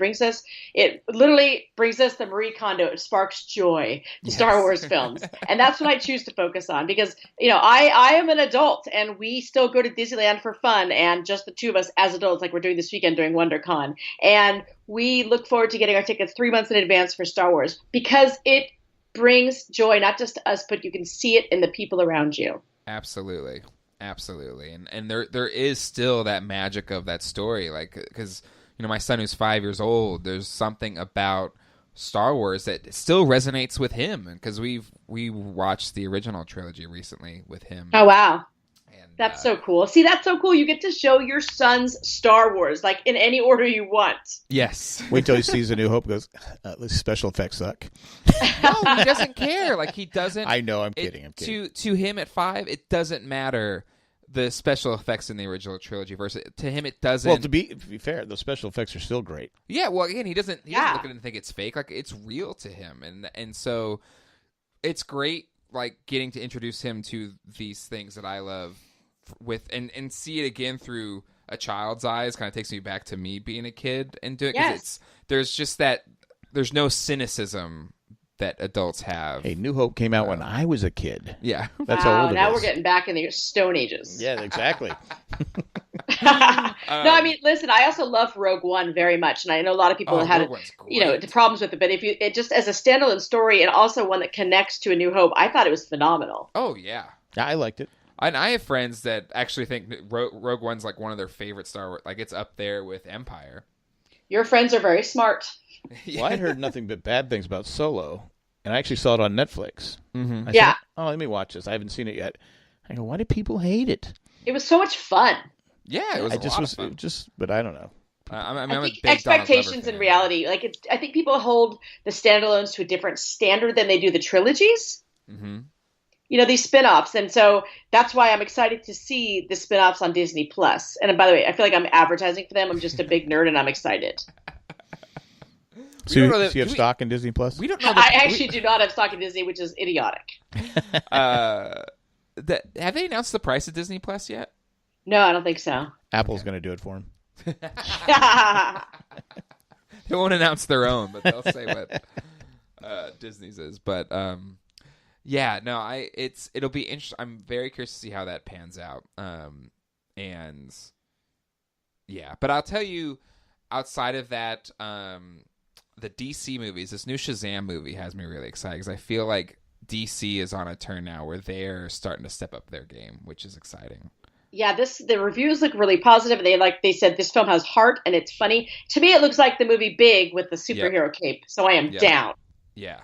it literally brings us the Marie Kondo. It sparks joy to Star Wars films, and that's what I choose to focus on because I am an adult, and we still go to Disneyland for fun, and just the two of us as adults, like we're doing this weekend during WonderCon, and we look forward to getting our tickets 3 months in advance for Star Wars because it brings joy not just to us, but you can see it in the people around you. Absolutely. And there is still that magic of that story, like, because my son who's 5 years old, there's something about Star Wars that still resonates with him, because we watched the original trilogy recently with him. Oh wow. And that's so cool. See, that's so cool. You get to show your son's Star Wars, like in any order you want. Yes. Wait till he sees A New Hope and goes, the special effects suck. No, he doesn't care. Like, he doesn't. I know, I'm kidding. To him at 5, it doesn't matter the special effects in the original trilogy versus to him it doesn't. Well, to be fair, the special effects are still great. Yeah, well, again, he doesn't look at it and think it's fake. Like, it's real to him, and so it's great, like, getting to introduce him to these things that I love with and see it again through a child's eyes. Kind of takes me back to me being a kid and doing it. Yes. There's no cynicism that adults have. Hey, New Hope came out when I was a kid. Yeah. That's how old it is. Now we're getting back in the Stone Ages. Yeah, exactly. No, I mean, listen, I also love Rogue One very much, and I know a lot of people had the problems with it, but it just as a standalone story and also one that connects to A New Hope, I thought it was phenomenal. Oh yeah, I liked it. And I have friends that actually think that Rogue One's like one of their favorite Star Wars. Like, it's up there with Empire. Your friends are very smart. Yeah. Well, I heard nothing but bad things about Solo, and I actually saw it on Netflix. Mm-hmm. I said, let me watch this. I haven't seen it yet. I go, why do people hate it? It was so much fun. Yeah, it was a lot of fun. But I don't know. I think expectations and reality, like I think people hold the standalones to a different standard than they do the trilogies. Mm-hmm. These spin-offs. And so that's why I'm excited to see the spin-offs on Disney Plus. And by the way, I feel like I'm advertising for them. I'm just a big nerd and I'm excied. So you have stock in Disney Plus? We don't know. I actually do not have stock in Disney, which is idiotic. Have they announced the price of Disney Plus yet? No, I don't think so. Apple's going to do it for them. They won't announce their own, but they'll say what Disney's is. But yeah, no, it'll be interesting. I'm very curious to see how that pans out. And yeah, but I'll tell you, outside of that, the DC movies, this new Shazam movie has me really excited because I feel like DC is on a turn now where they're starting to step up their game, which is exciting. Yeah, the reviews look really positive. They said this film has heart and it's funny. To me, it looks like the movie Big with the superhero cape. So I am down. Yeah.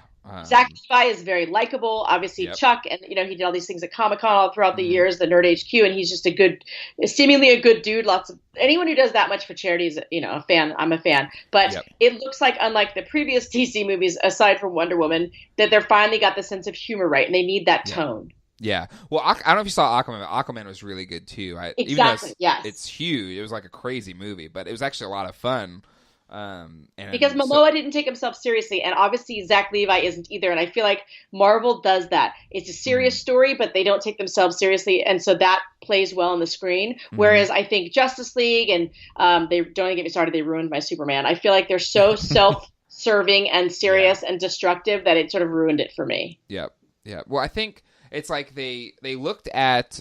Zach Levi is very likable. Obviously, Chuck, and he did all these things at Comic-Con all throughout the years, the Nerd HQ, and he's just seemingly a good dude. Anyone who does that much for charity is, a fan. I'm a fan. But it looks like, unlike the previous DC movies, aside from Wonder Woman, that they're finally got the sense of humor right, and they need that tone. Yeah. Well, I don't know if you saw Aquaman. Aquaman was really good too. Exactly. Even though it's huge. It was like a crazy movie, but it was actually a lot of fun. Because Momoa didn't take himself seriously, and obviously Zach Levi isn't either. And I feel like Marvel does that. It's a serious story, but they don't take themselves seriously, and so that plays well on the screen. Whereas I think Justice League and they don't even get me started. They ruined my Superman. I feel like they're so self-serving and serious and destructive that it sort of ruined it for me. Yep. Yeah. Well, I think it's like they looked at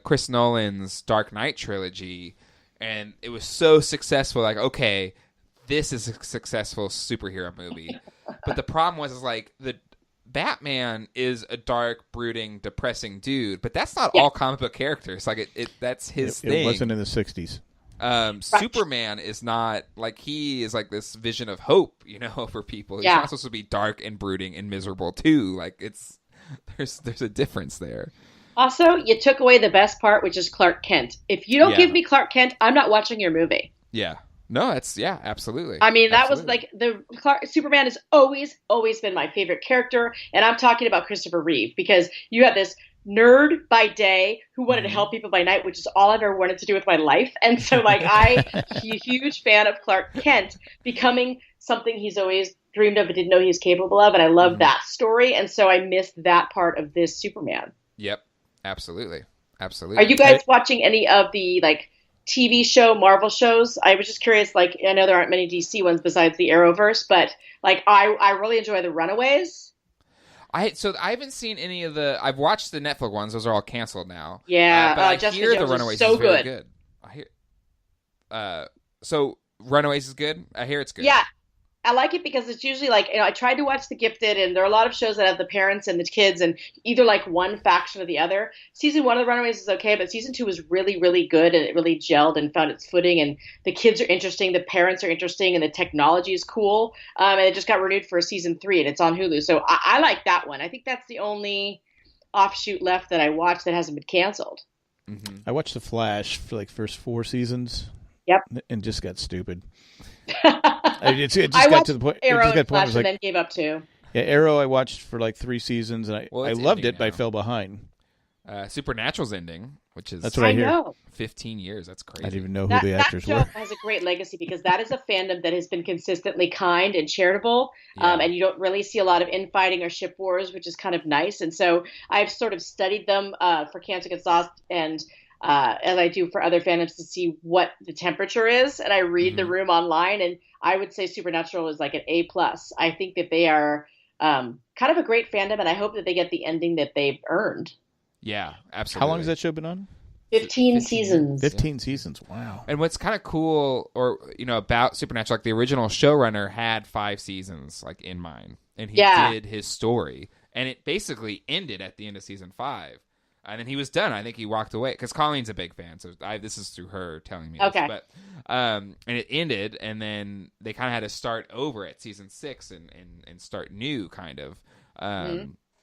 Chris Nolan's Dark Knight trilogy, and it was so successful. Like, okay, this is a successful superhero movie. But the problem was like the Batman is a dark, brooding, depressing dude, but that's not all comic book characters. Like that's his thing. It wasn't in the 60s. Superman is not like, he is like this vision of hope, for people. He's not supposed to be dark and brooding and miserable too. Like there's a difference there. Also, you took away the best part, which is Clark Kent. If you don't give me Clark Kent, I'm not watching your movie. Yeah. No, absolutely. I mean, that was like Superman has always been my favorite character. And I'm talking about Christopher Reeve, because you have this nerd by day who wanted to help people by night, which is all I've ever wanted to do with my life. And so like I'm a huge fan of Clark Kent becoming something he's always dreamed of but didn't know he was capable of. And I love that story. And so I missed that part of this Superman. Yep. Absolutely. Are you guys watching any of the like TV show Marvel shows? I was just curious, like, I know there aren't many DC ones besides the Arrowverse, but like I really enjoy the Runaways. I haven't seen any of the. I've watched the Netflix ones; those are all canceled now. Yeah, but I Jessica hear Jones the Runaways so is very good. I hear. So Runaways is good. I hear it's good. Yeah, I like it because it's usually like, I tried to watch The Gifted, and there are a lot of shows that have the parents and the kids and either like one faction or the other. Season 1 of The Runaways is okay, but season 2 was really, really good, and it really gelled and found its footing, and the kids are interesting, the parents are interesting, and the technology is cool. And it just got renewed for season 3, and it's on Hulu. So I like that one. I think that's the only offshoot left that I watched that hasn't been canceled. I watched The Flash for like first 4 seasons. Yep. And just got stupid. It just got to the point. Arrow it just got and Flash, and then gave up too. Yeah, Arrow I watched for like 3 seasons, and I loved it, but I fell behind. Supernatural's ending, which is that's what I hear. Know. 15 years. That's crazy. I didn't even know who the actors were. That show has a great legacy because that is a fandom that has been consistently kind and charitable, and you don't really see a lot of infighting or ship wars, which is kind of nice. And so I've sort of studied them for Cancer Gets Lost, and as I do for other fandoms, to see what the temperature is. And I read the room online, and I would say Supernatural is like an A+. I think that they are kind of a great fandom, and I hope that they get the ending that they've earned. Yeah, absolutely. How long has that show been on? 15 seasons. 15 seasons. Wow. And what's kind of cool, about Supernatural, like the original showrunner had 5 seasons like in mind, and he did his story, and it basically ended at the end of season 5. And then he was done. I think he walked away because Colleen's a big fan. So this is through her telling me this. But and it ended, and then they kind of had to start over at season 6 and start new, kind of.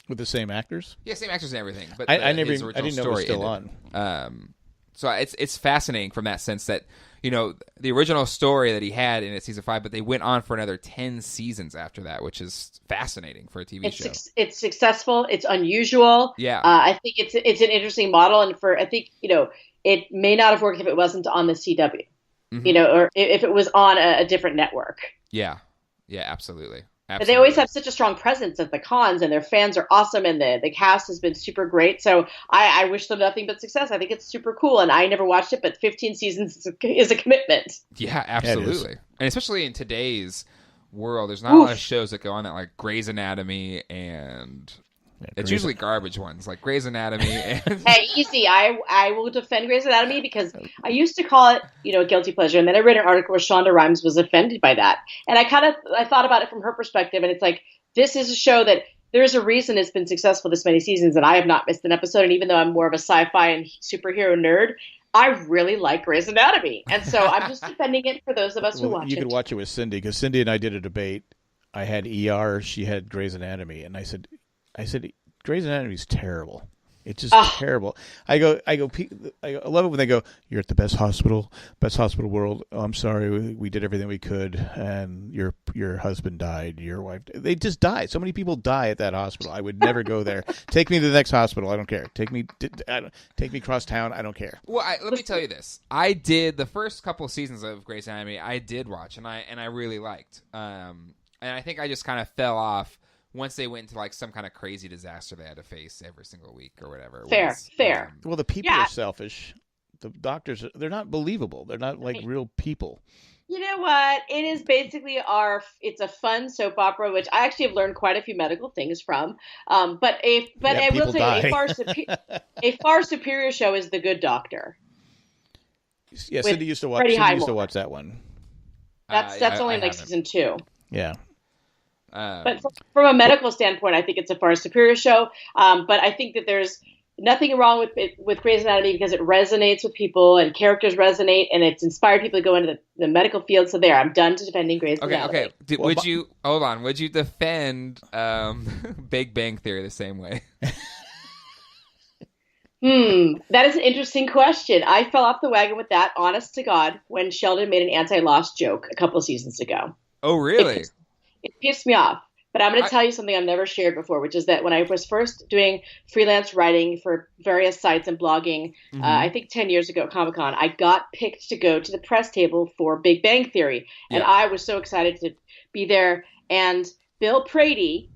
With the same actors? Yeah, same actors and everything. But I didn't know it was still ended. on. So it's fascinating from that sense that, the original story that he had in season 5, but they went on for another 10 seasons after that, which is fascinating for a TV show. It's successful. It's unusual. Yeah. I think it's an interesting model. And I think, it may not have worked if it wasn't on the CW, or if it was on a different network. Yeah. Yeah, absolutely. But they always have such a strong presence at the cons, and their fans are awesome, and the cast has been super great. So I wish them nothing but success. I think it's super cool, and I never watched it, but 15 seasons is a commitment. Yeah, absolutely. And especially in today's world, there's not a lot of shows that go on that, like Grey's Anatomy, and it's usually garbage ones, like Grey's Anatomy. And... Hey, easy. I will defend Grey's Anatomy because I used to call it, a guilty pleasure. And then I read an article where Shonda Rhimes was offended by that. And I thought about it from her perspective. And it's like, this is a show that there's a reason it's been successful this many seasons. And I have not missed an episode. And even though I'm more of a sci-fi and superhero nerd, I really like Grey's Anatomy. And so I'm just defending it for those of us who watch it. You could watch it with Cindy, because Cindy and I did a debate. I had ER, she had Grey's Anatomy. And I said, Grey's Anatomy is terrible. It's just terrible. I love it when they go, "You're at the best hospital world. Oh, I'm sorry, we did everything we could, and your husband died, your wife. They just die. So many people die at that hospital. I would never go there. Take me to the next hospital. I don't care. Take me across town. I don't care." Well, let me tell you this. I did the first couple of seasons of Grey's Anatomy. I did watch, and I really liked. And I think I just kind of fell off once they went into like some kind of crazy disaster they had to face every single week or whatever. Fair. Well, the people are selfish. The doctors, they're not believable. They're not like real people. You know what? It is basically it's a fun soap opera, which I actually have learned quite a few medical things from. But I will say a far superior show is The Good Doctor. Yeah, Cindy used to watch that one. That's only like season 2. Yeah. But from a medical standpoint, I think it's a far superior show. But I think that there's nothing wrong with Grey's Anatomy because it resonates with people and characters resonate, and it's inspired people to go into the medical field. So I'm done defending Grey's Anatomy. Okay. Would you defend Big Bang Theory the same way? That is an interesting question. I fell off the wagon with that, honest to God, when Sheldon made an anti-Lost joke a couple of seasons ago. Oh, really? It pissed me off. But I'm going to tell you something I've never shared before, which is that when I was first doing freelance writing for various sites and blogging, I think 10 years ago at Comic-Con, I got picked to go to the press table for Big Bang Theory. And I was so excited to be there. And Bill Prady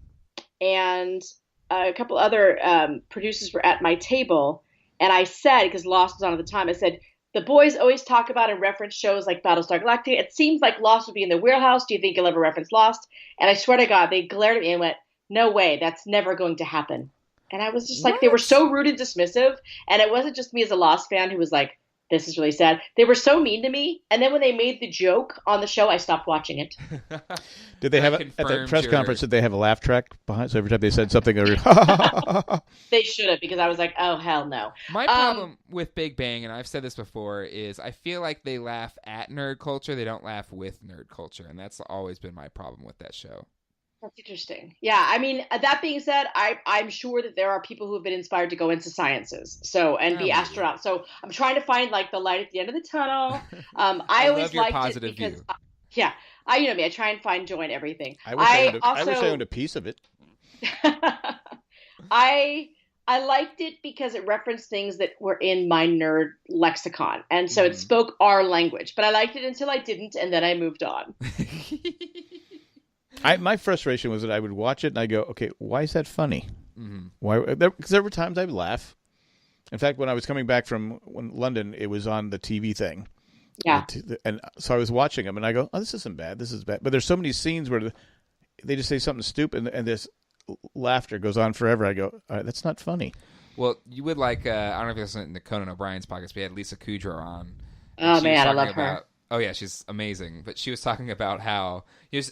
and a couple other producers were at my table. And I said, because Lost was on at the time, I said, the boys always talk about and reference shows like Battlestar Galactica. It seems like Lost would be in their wheelhouse. Do you think you'll ever reference Lost? And I swear to God, they glared at me and went, "No way, that's never going to happen." And I was just like, they were so rude and dismissive. And it wasn't just me as a Lost fan who was like, this is really sad. They were so mean to me. And then when they made the joke on the show, I stopped watching it. Did they have at the press conference? Did they have a laugh track behind? So every time they said something, they should have, because I was like, oh hell no. My problem with Big Bang, and I've said this before, is I feel like they laugh at nerd culture. They don't laugh with nerd culture, and that's always been my problem with that show. That's interesting. Yeah, I mean, that being said, I'm sure that there are people who have been inspired to go into sciences, and be astronauts. So I'm trying to find like the light at the end of the tunnel. I always liked it because, you know me, I try and find joy in everything. I wish I owned a piece of it. I liked it because it referenced things that were in my nerd lexicon, and so it spoke our language. But I liked it until I didn't, and then I moved on. My frustration was that I would watch it and I go, okay, why is that funny? Why? Because there were times I would laugh. In fact, when I was coming back from London, it was on the TV thing. Yeah. And so I was watching them and I go, oh, this isn't bad. This is bad. But there's so many scenes where they just say something stupid and this laughter goes on forever. I go, all right, that's not funny. Well, you would like, I don't know if you listened to Conan O'Brien's podcast, we had Lisa Kudrow on. Oh, man, I love her. Oh, yeah, she's amazing. But she was talking about how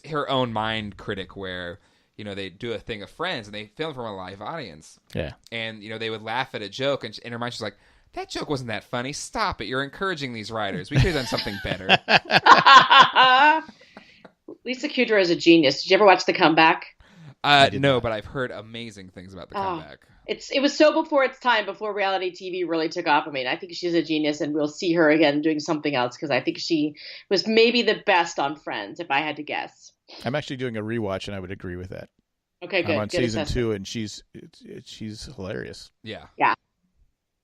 her own mind critic where, they do a thing of Friends and they film from a live audience. Yeah. And, they would laugh at a joke and in her mind she's like, that joke wasn't that funny. Stop it. You're encouraging these writers. We could have done something better. Lisa Kudrow is a genius. Did you ever watch The Comeback? No, but I've heard amazing things about The Comeback. It was so before its time, before reality TV really took off. I mean, I think she's a genius, and we'll see her again doing something else because I think she was maybe the best on Friends, if I had to guess. I'm actually doing a rewatch, and I would agree with that. Okay, good. I'm on season 2, and she's hilarious. Yeah. Yeah.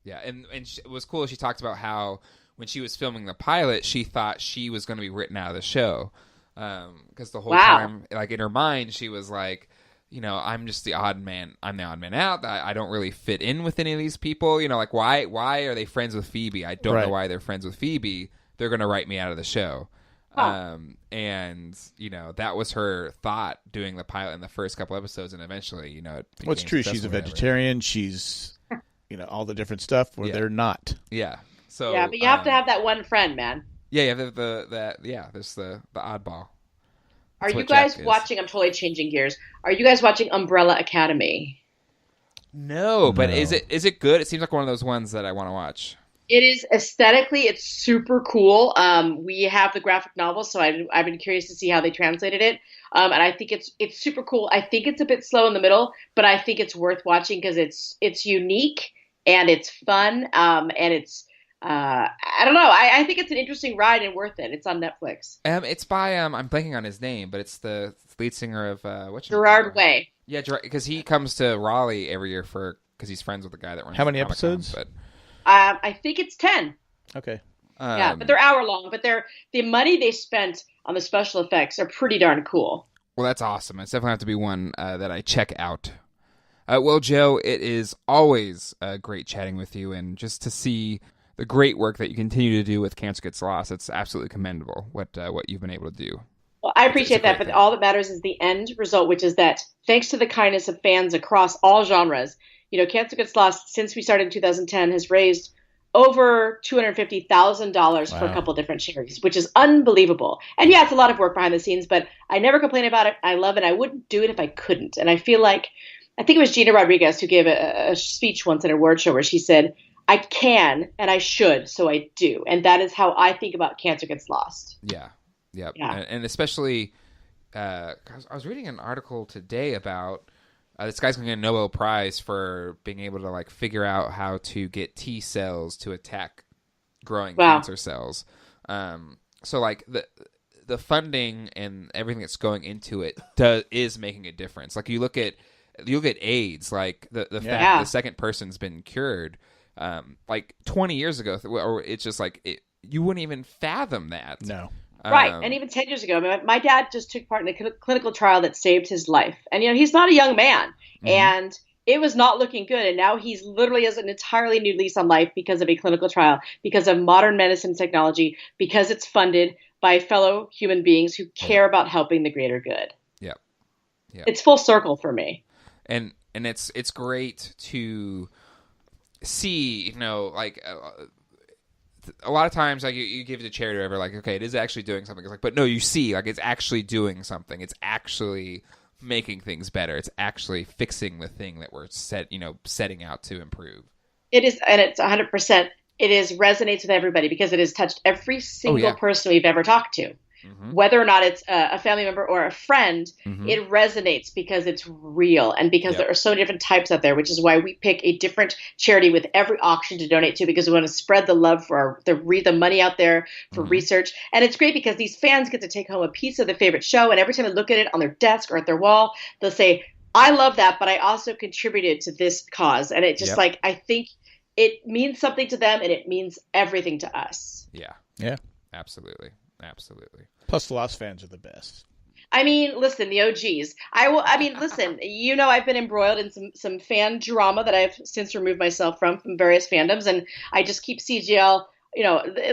Yeah, and it was cool. She talked about how when she was filming the pilot, she thought she was going to be written out of the show because the whole time, like in her mind, she was like, I'm just the odd man. I'm the odd man out. I don't really fit in with any of these people. Like why are they friends with Phoebe? I don't know why they're friends with Phoebe. They're going to write me out of the show. And that was her thought doing the pilot in the first couple episodes, and eventually, it's true. She's a vegetarian. She's, all the different stuff where they're not. Yeah. So yeah, but you have to have that one friend, man. Yeah, there's the oddball. Are you guys watching? I'm totally changing gears. Are you guys watching Umbrella Academy? No, but is it good? It seems like one of those ones that I want to watch. It is aesthetically, it's super cool. We have the graphic novel, so I've been curious to see how they translated it. And I think it's super cool. I think it's a bit slow in the middle, but I think it's worth watching because it's unique and it's fun, and it's I don't know. I think it's an interesting ride and worth it. It's on Netflix. It's by I'm blanking on his name, but it's the lead singer of what's Gerard Way. Yeah, because he comes to Raleigh every year because he's friends with the guy that runs. How many episodes? But I think it's 10. Okay. Yeah, but they're hour long. But the money they spent on the special effects are pretty darn cool. Well, that's awesome. It's definitely have to be one that I check out. Well, Joe, it is always great chatting with you, and just to see the great work that you continue to do with Cancer Gets Lost. It's absolutely commendable what you've been able to do. Well, I appreciate that, but all that matters is the end result, which is that thanks to the kindness of fans across all genres, Cancer Gets Lost, since we started in 2010, has raised over $250,000 for a couple different charities, which is unbelievable. And yeah, it's a lot of work behind the scenes, but I never complain about it. I love it. I wouldn't do it if I couldn't. And I feel like, I think it was Gina Rodriguez who gave a speech once at an award show where she said, I can and I should, so I do. And that is how I think about Cancer Gets Lost. Yeah. And especially, I was reading an article today about this guy's going to get a Nobel Prize for being able to figure out how to get T cells to attack growing cancer cells. So the funding and everything that's going into it is making a difference. Like you look at AIDS, like the fact the second person's been cured. 20 years ago, or it's just you wouldn't even fathom that. No. Right. And even 10 years ago, my dad just took part in a clinical trial that saved his life. And, he's not a young man. Mm-hmm. And it was not looking good. And now he's literally has an entirely new lease on life because of a clinical trial, because of modern medicine technology, because it's funded by fellow human beings who care about helping the greater good. Yeah. It's full circle for me. And it's great to see, a lot of times, you give it to charity, or whatever, okay, it is actually doing something. It's but no, you see, it's actually doing something. It's actually making things better. It's actually fixing the thing that we're setting out to improve. It is, and it's 100%. It resonates with everybody because it has touched every single person we've ever talked to. Mm-hmm. Whether or not it's a family member or a friend, it resonates because it's real and because there are so many different types out there, which is why we pick a different charity with every auction to donate to, because we want to spread the love for the money out there for research. And it's great because these fans get to take home a piece of their favorite show, and every time they look at it on their desk or at their wall, they'll say, I love that, but I also contributed to this cause. And it just I think it means something to them, and it means everything to us. Yeah. Absolutely. Plus, the Lost fans are the best. I mean, listen, the OGs. Listen, I've been embroiled in some fan drama that I've since removed myself from various fandoms, and I just keep CGL.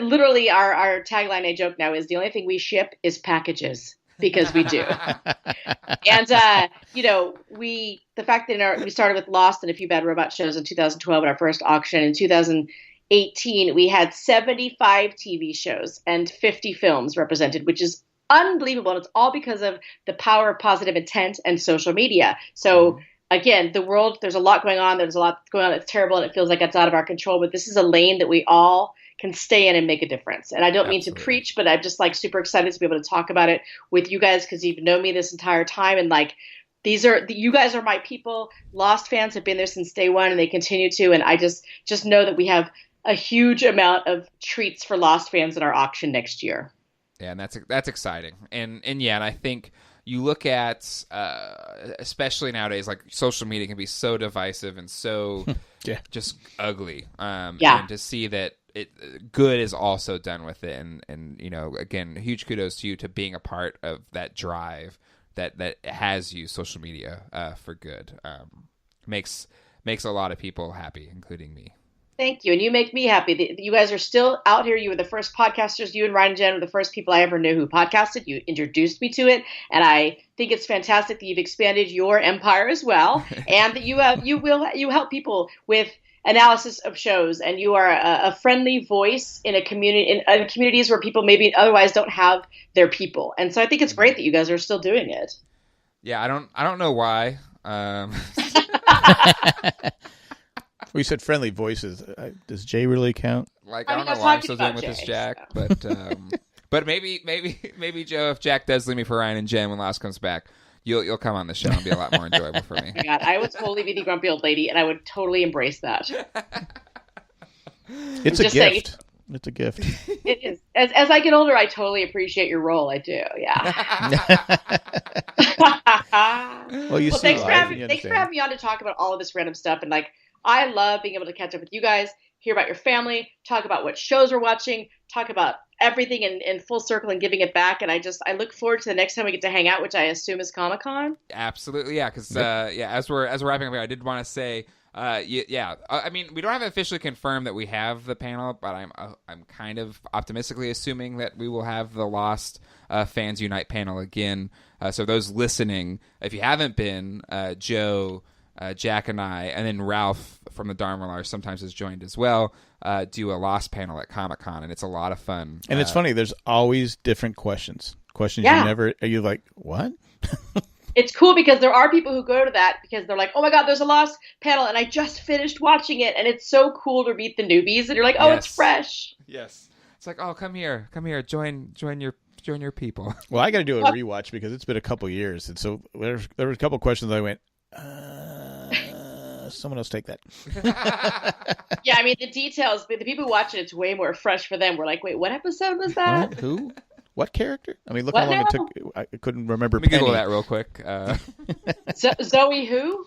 Literally our tagline, I joke now, is the only thing we ship is packages, because we do. And the fact that we started with Lost and a few Bad Robot shows in 2012 at our first auction. In 2018, we had 75 TV shows and 50 films represented, which is unbelievable. And it's all because of the power of positive intent and social media. So again, the world, there's a lot going on. There's a lot going on that's terrible, and it feels like it's out of our control. But this is a lane that we all can stay in and make a difference. And I don't mean to preach, but I'm just super excited to be able to talk about it with you guys, because you've known me this entire time. And you guys are my people. Lost fans have been there since day one, and they continue to. And I just know that we have a huge amount of treats for Lost fans in our auction next year. Yeah, and that's exciting. And I think you look at, especially nowadays, social media can be so divisive and so just ugly. And to see that good is also done with it. And again, huge kudos to you to being a part of that drive that has used social media for good. Makes a lot of people happy, including me. Thank you. And you make me happy. You guys are still out here. You were the first podcasters. You and Ryan and Jen were the first people I ever knew who podcasted. You introduced me to it. And I think it's fantastic that you've expanded your empire as well. And that you help people with analysis of shows. And you are a friendly voice in a community, in communities where people maybe otherwise don't have their people. And so I think it's great that you guys are still doing it. Yeah, I don't know why. We said friendly voices. Does Jay really count? I don't know why I'm still doing with this Jack, but maybe Joe, if Jack does leave me for Ryan and Jen when Lost comes back, you'll come on the show and be a lot more enjoyable for me. Oh my God, I would totally be the grumpy old lady, and I would totally embrace that. It's a gift. It's a gift. It is. As I get older, I totally appreciate your role. I do. Yeah. Well, thanks for having me on to talk about all of this random stuff. And like, I love being able to catch up with you guys, hear about your family, talk about what shows we're watching, talk about everything in full circle and giving it back. And I look forward to the next time we get to hang out, which I assume is Comic-Con. Absolutely, yeah. Because as we're wrapping up here, I did want to say. I mean, we don't have officially confirmed that we have the panel, but I'm kind of optimistically assuming that we will have the Lost Fans Unite panel again. So those listening, if you haven't been, Joe, Jack, and I, and then Ralph from the Dharmalar sometimes has joined as well, do a Lost panel at Comic-Con, and it's a lot of fun. And it's funny, there's always different questions. Questions are you like, what? It's cool because there are people who go to that because they're like, oh my God, there's a Lost panel and I just finished watching it. And it's so cool to meet the newbies. And you're like, oh, It's fresh. Yes. It's like, oh, come here. Join your people. Well, I got to do a rewatch because it's been a couple years. And so there were a couple questions I went, someone else take that. Yeah, I mean, the details, the people who watch it, it's way more fresh for them. We're like, wait, what episode was that? What? Who? What character? I mean, look how long it took. I couldn't remember. Let me Google that real quick. Zoe who?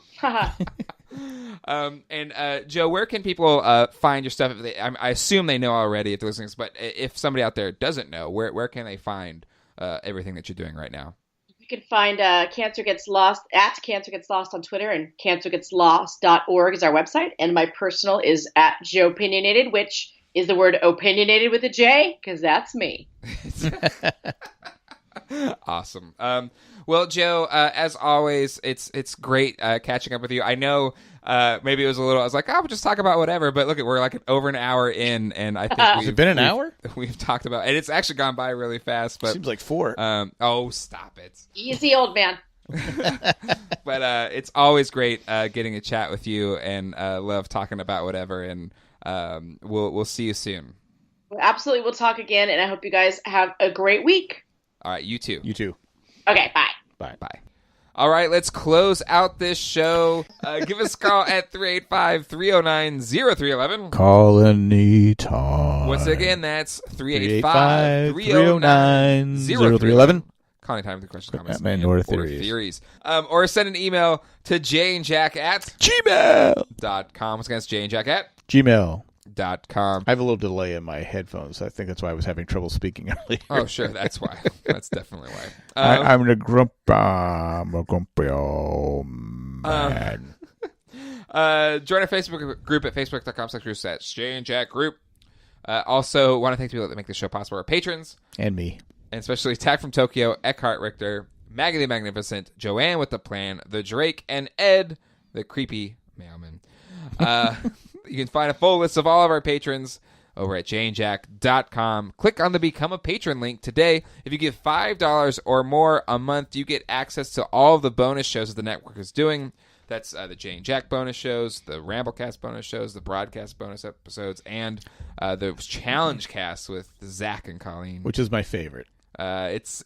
Joe, where can people find your stuff? I assume they know already if they're listening, but if somebody out there doesn't know, where can they find everything that you're doing right now? You can find Cancer Gets Lost at Cancer Gets Lost on Twitter, and cancergetslost.org is our website. And my personal is at JOpinionated, which is the word opinionated with a J, because that's me. Awesome. Well, Joe, as always, it's great catching up with you. I know maybe it was a little, I was like, we'll just talk about whatever, but look, we're like over an hour in, and I think has it been an hour? We've talked about, and it's actually gone by really fast. But seems like 4. Oh, stop it. Easy, old man. But it's always great getting a chat with you, and love talking about whatever, and we'll see you soon. Absolutely. We'll talk again, and I hope you guys have a great week. All right, you too. You too. Okay, bye. Bye. All right, let's close out this show. Give us a call at 385-309-0311. Call anytime. Once again, that's 385-309-0311. Calling time for questions, comments, or theories. Or send an email to janejack at gmail.com. Once again, it's janejack at gmail.com. I have a little delay in my headphones. I think that's why I was having trouble speaking earlier. Oh, sure. That's why. That's definitely why. I'm a grumpy old man. Join our Facebook group at facebook.com/janejackgroup. Also, want to thank people that make this show possible. Our patrons. And me. And especially Tack from Tokyo, Eckhart Richter, Maggie the Magnificent, Joanne with the Plan, the Drake, and Ed, the creepy mailman. You can find a full list of all of our patrons over at janejack.com. Click on the Become a Patron link today. If you give $5 or more a month, you get access to all of the bonus shows that the network is doing. That's the Jane Jack bonus shows, the Ramblecast bonus shows, the broadcast bonus episodes, and the challenge cast with Zach and Colleen, which is my favorite. It's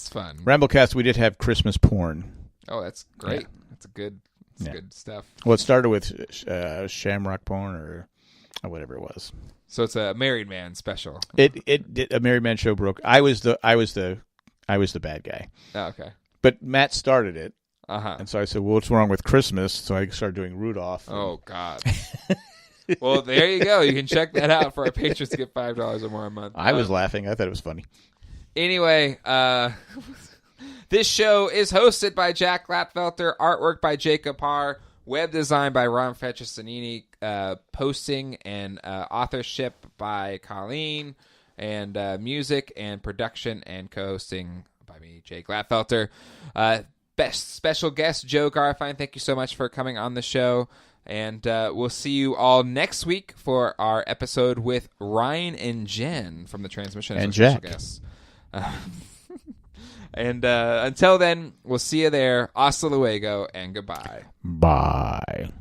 fun. Ramblecast, we did have Christmas porn. Oh, that's great. Yeah. That's good stuff. Well, it started with Shamrock porn or whatever it was. So it's a married man special. It a married man show broke. I was the bad guy. Oh, okay. But Matt started it. Uh-huh. And so I said, well, what's wrong with Christmas? So I started doing Rudolph. Oh, God. Well, there you go. You can check that out for our patrons to get $5 or more a month. I was laughing. I thought it was funny. Anyway, this show is hosted by Jack Glatfelter, artwork by Jacob Parr, web design by Ron Fetchisanini, posting and authorship by Colleen, and music and production and co-hosting by me, Jay Glatfelter. Best special guest, Joe Garfine. Thank you so much for coming on the show. And we'll see you all next week for our episode with Ryan and Jen from The Transmission. And Jack. Guests. And until then, we'll see you there. Hasta luego and goodbye. Bye.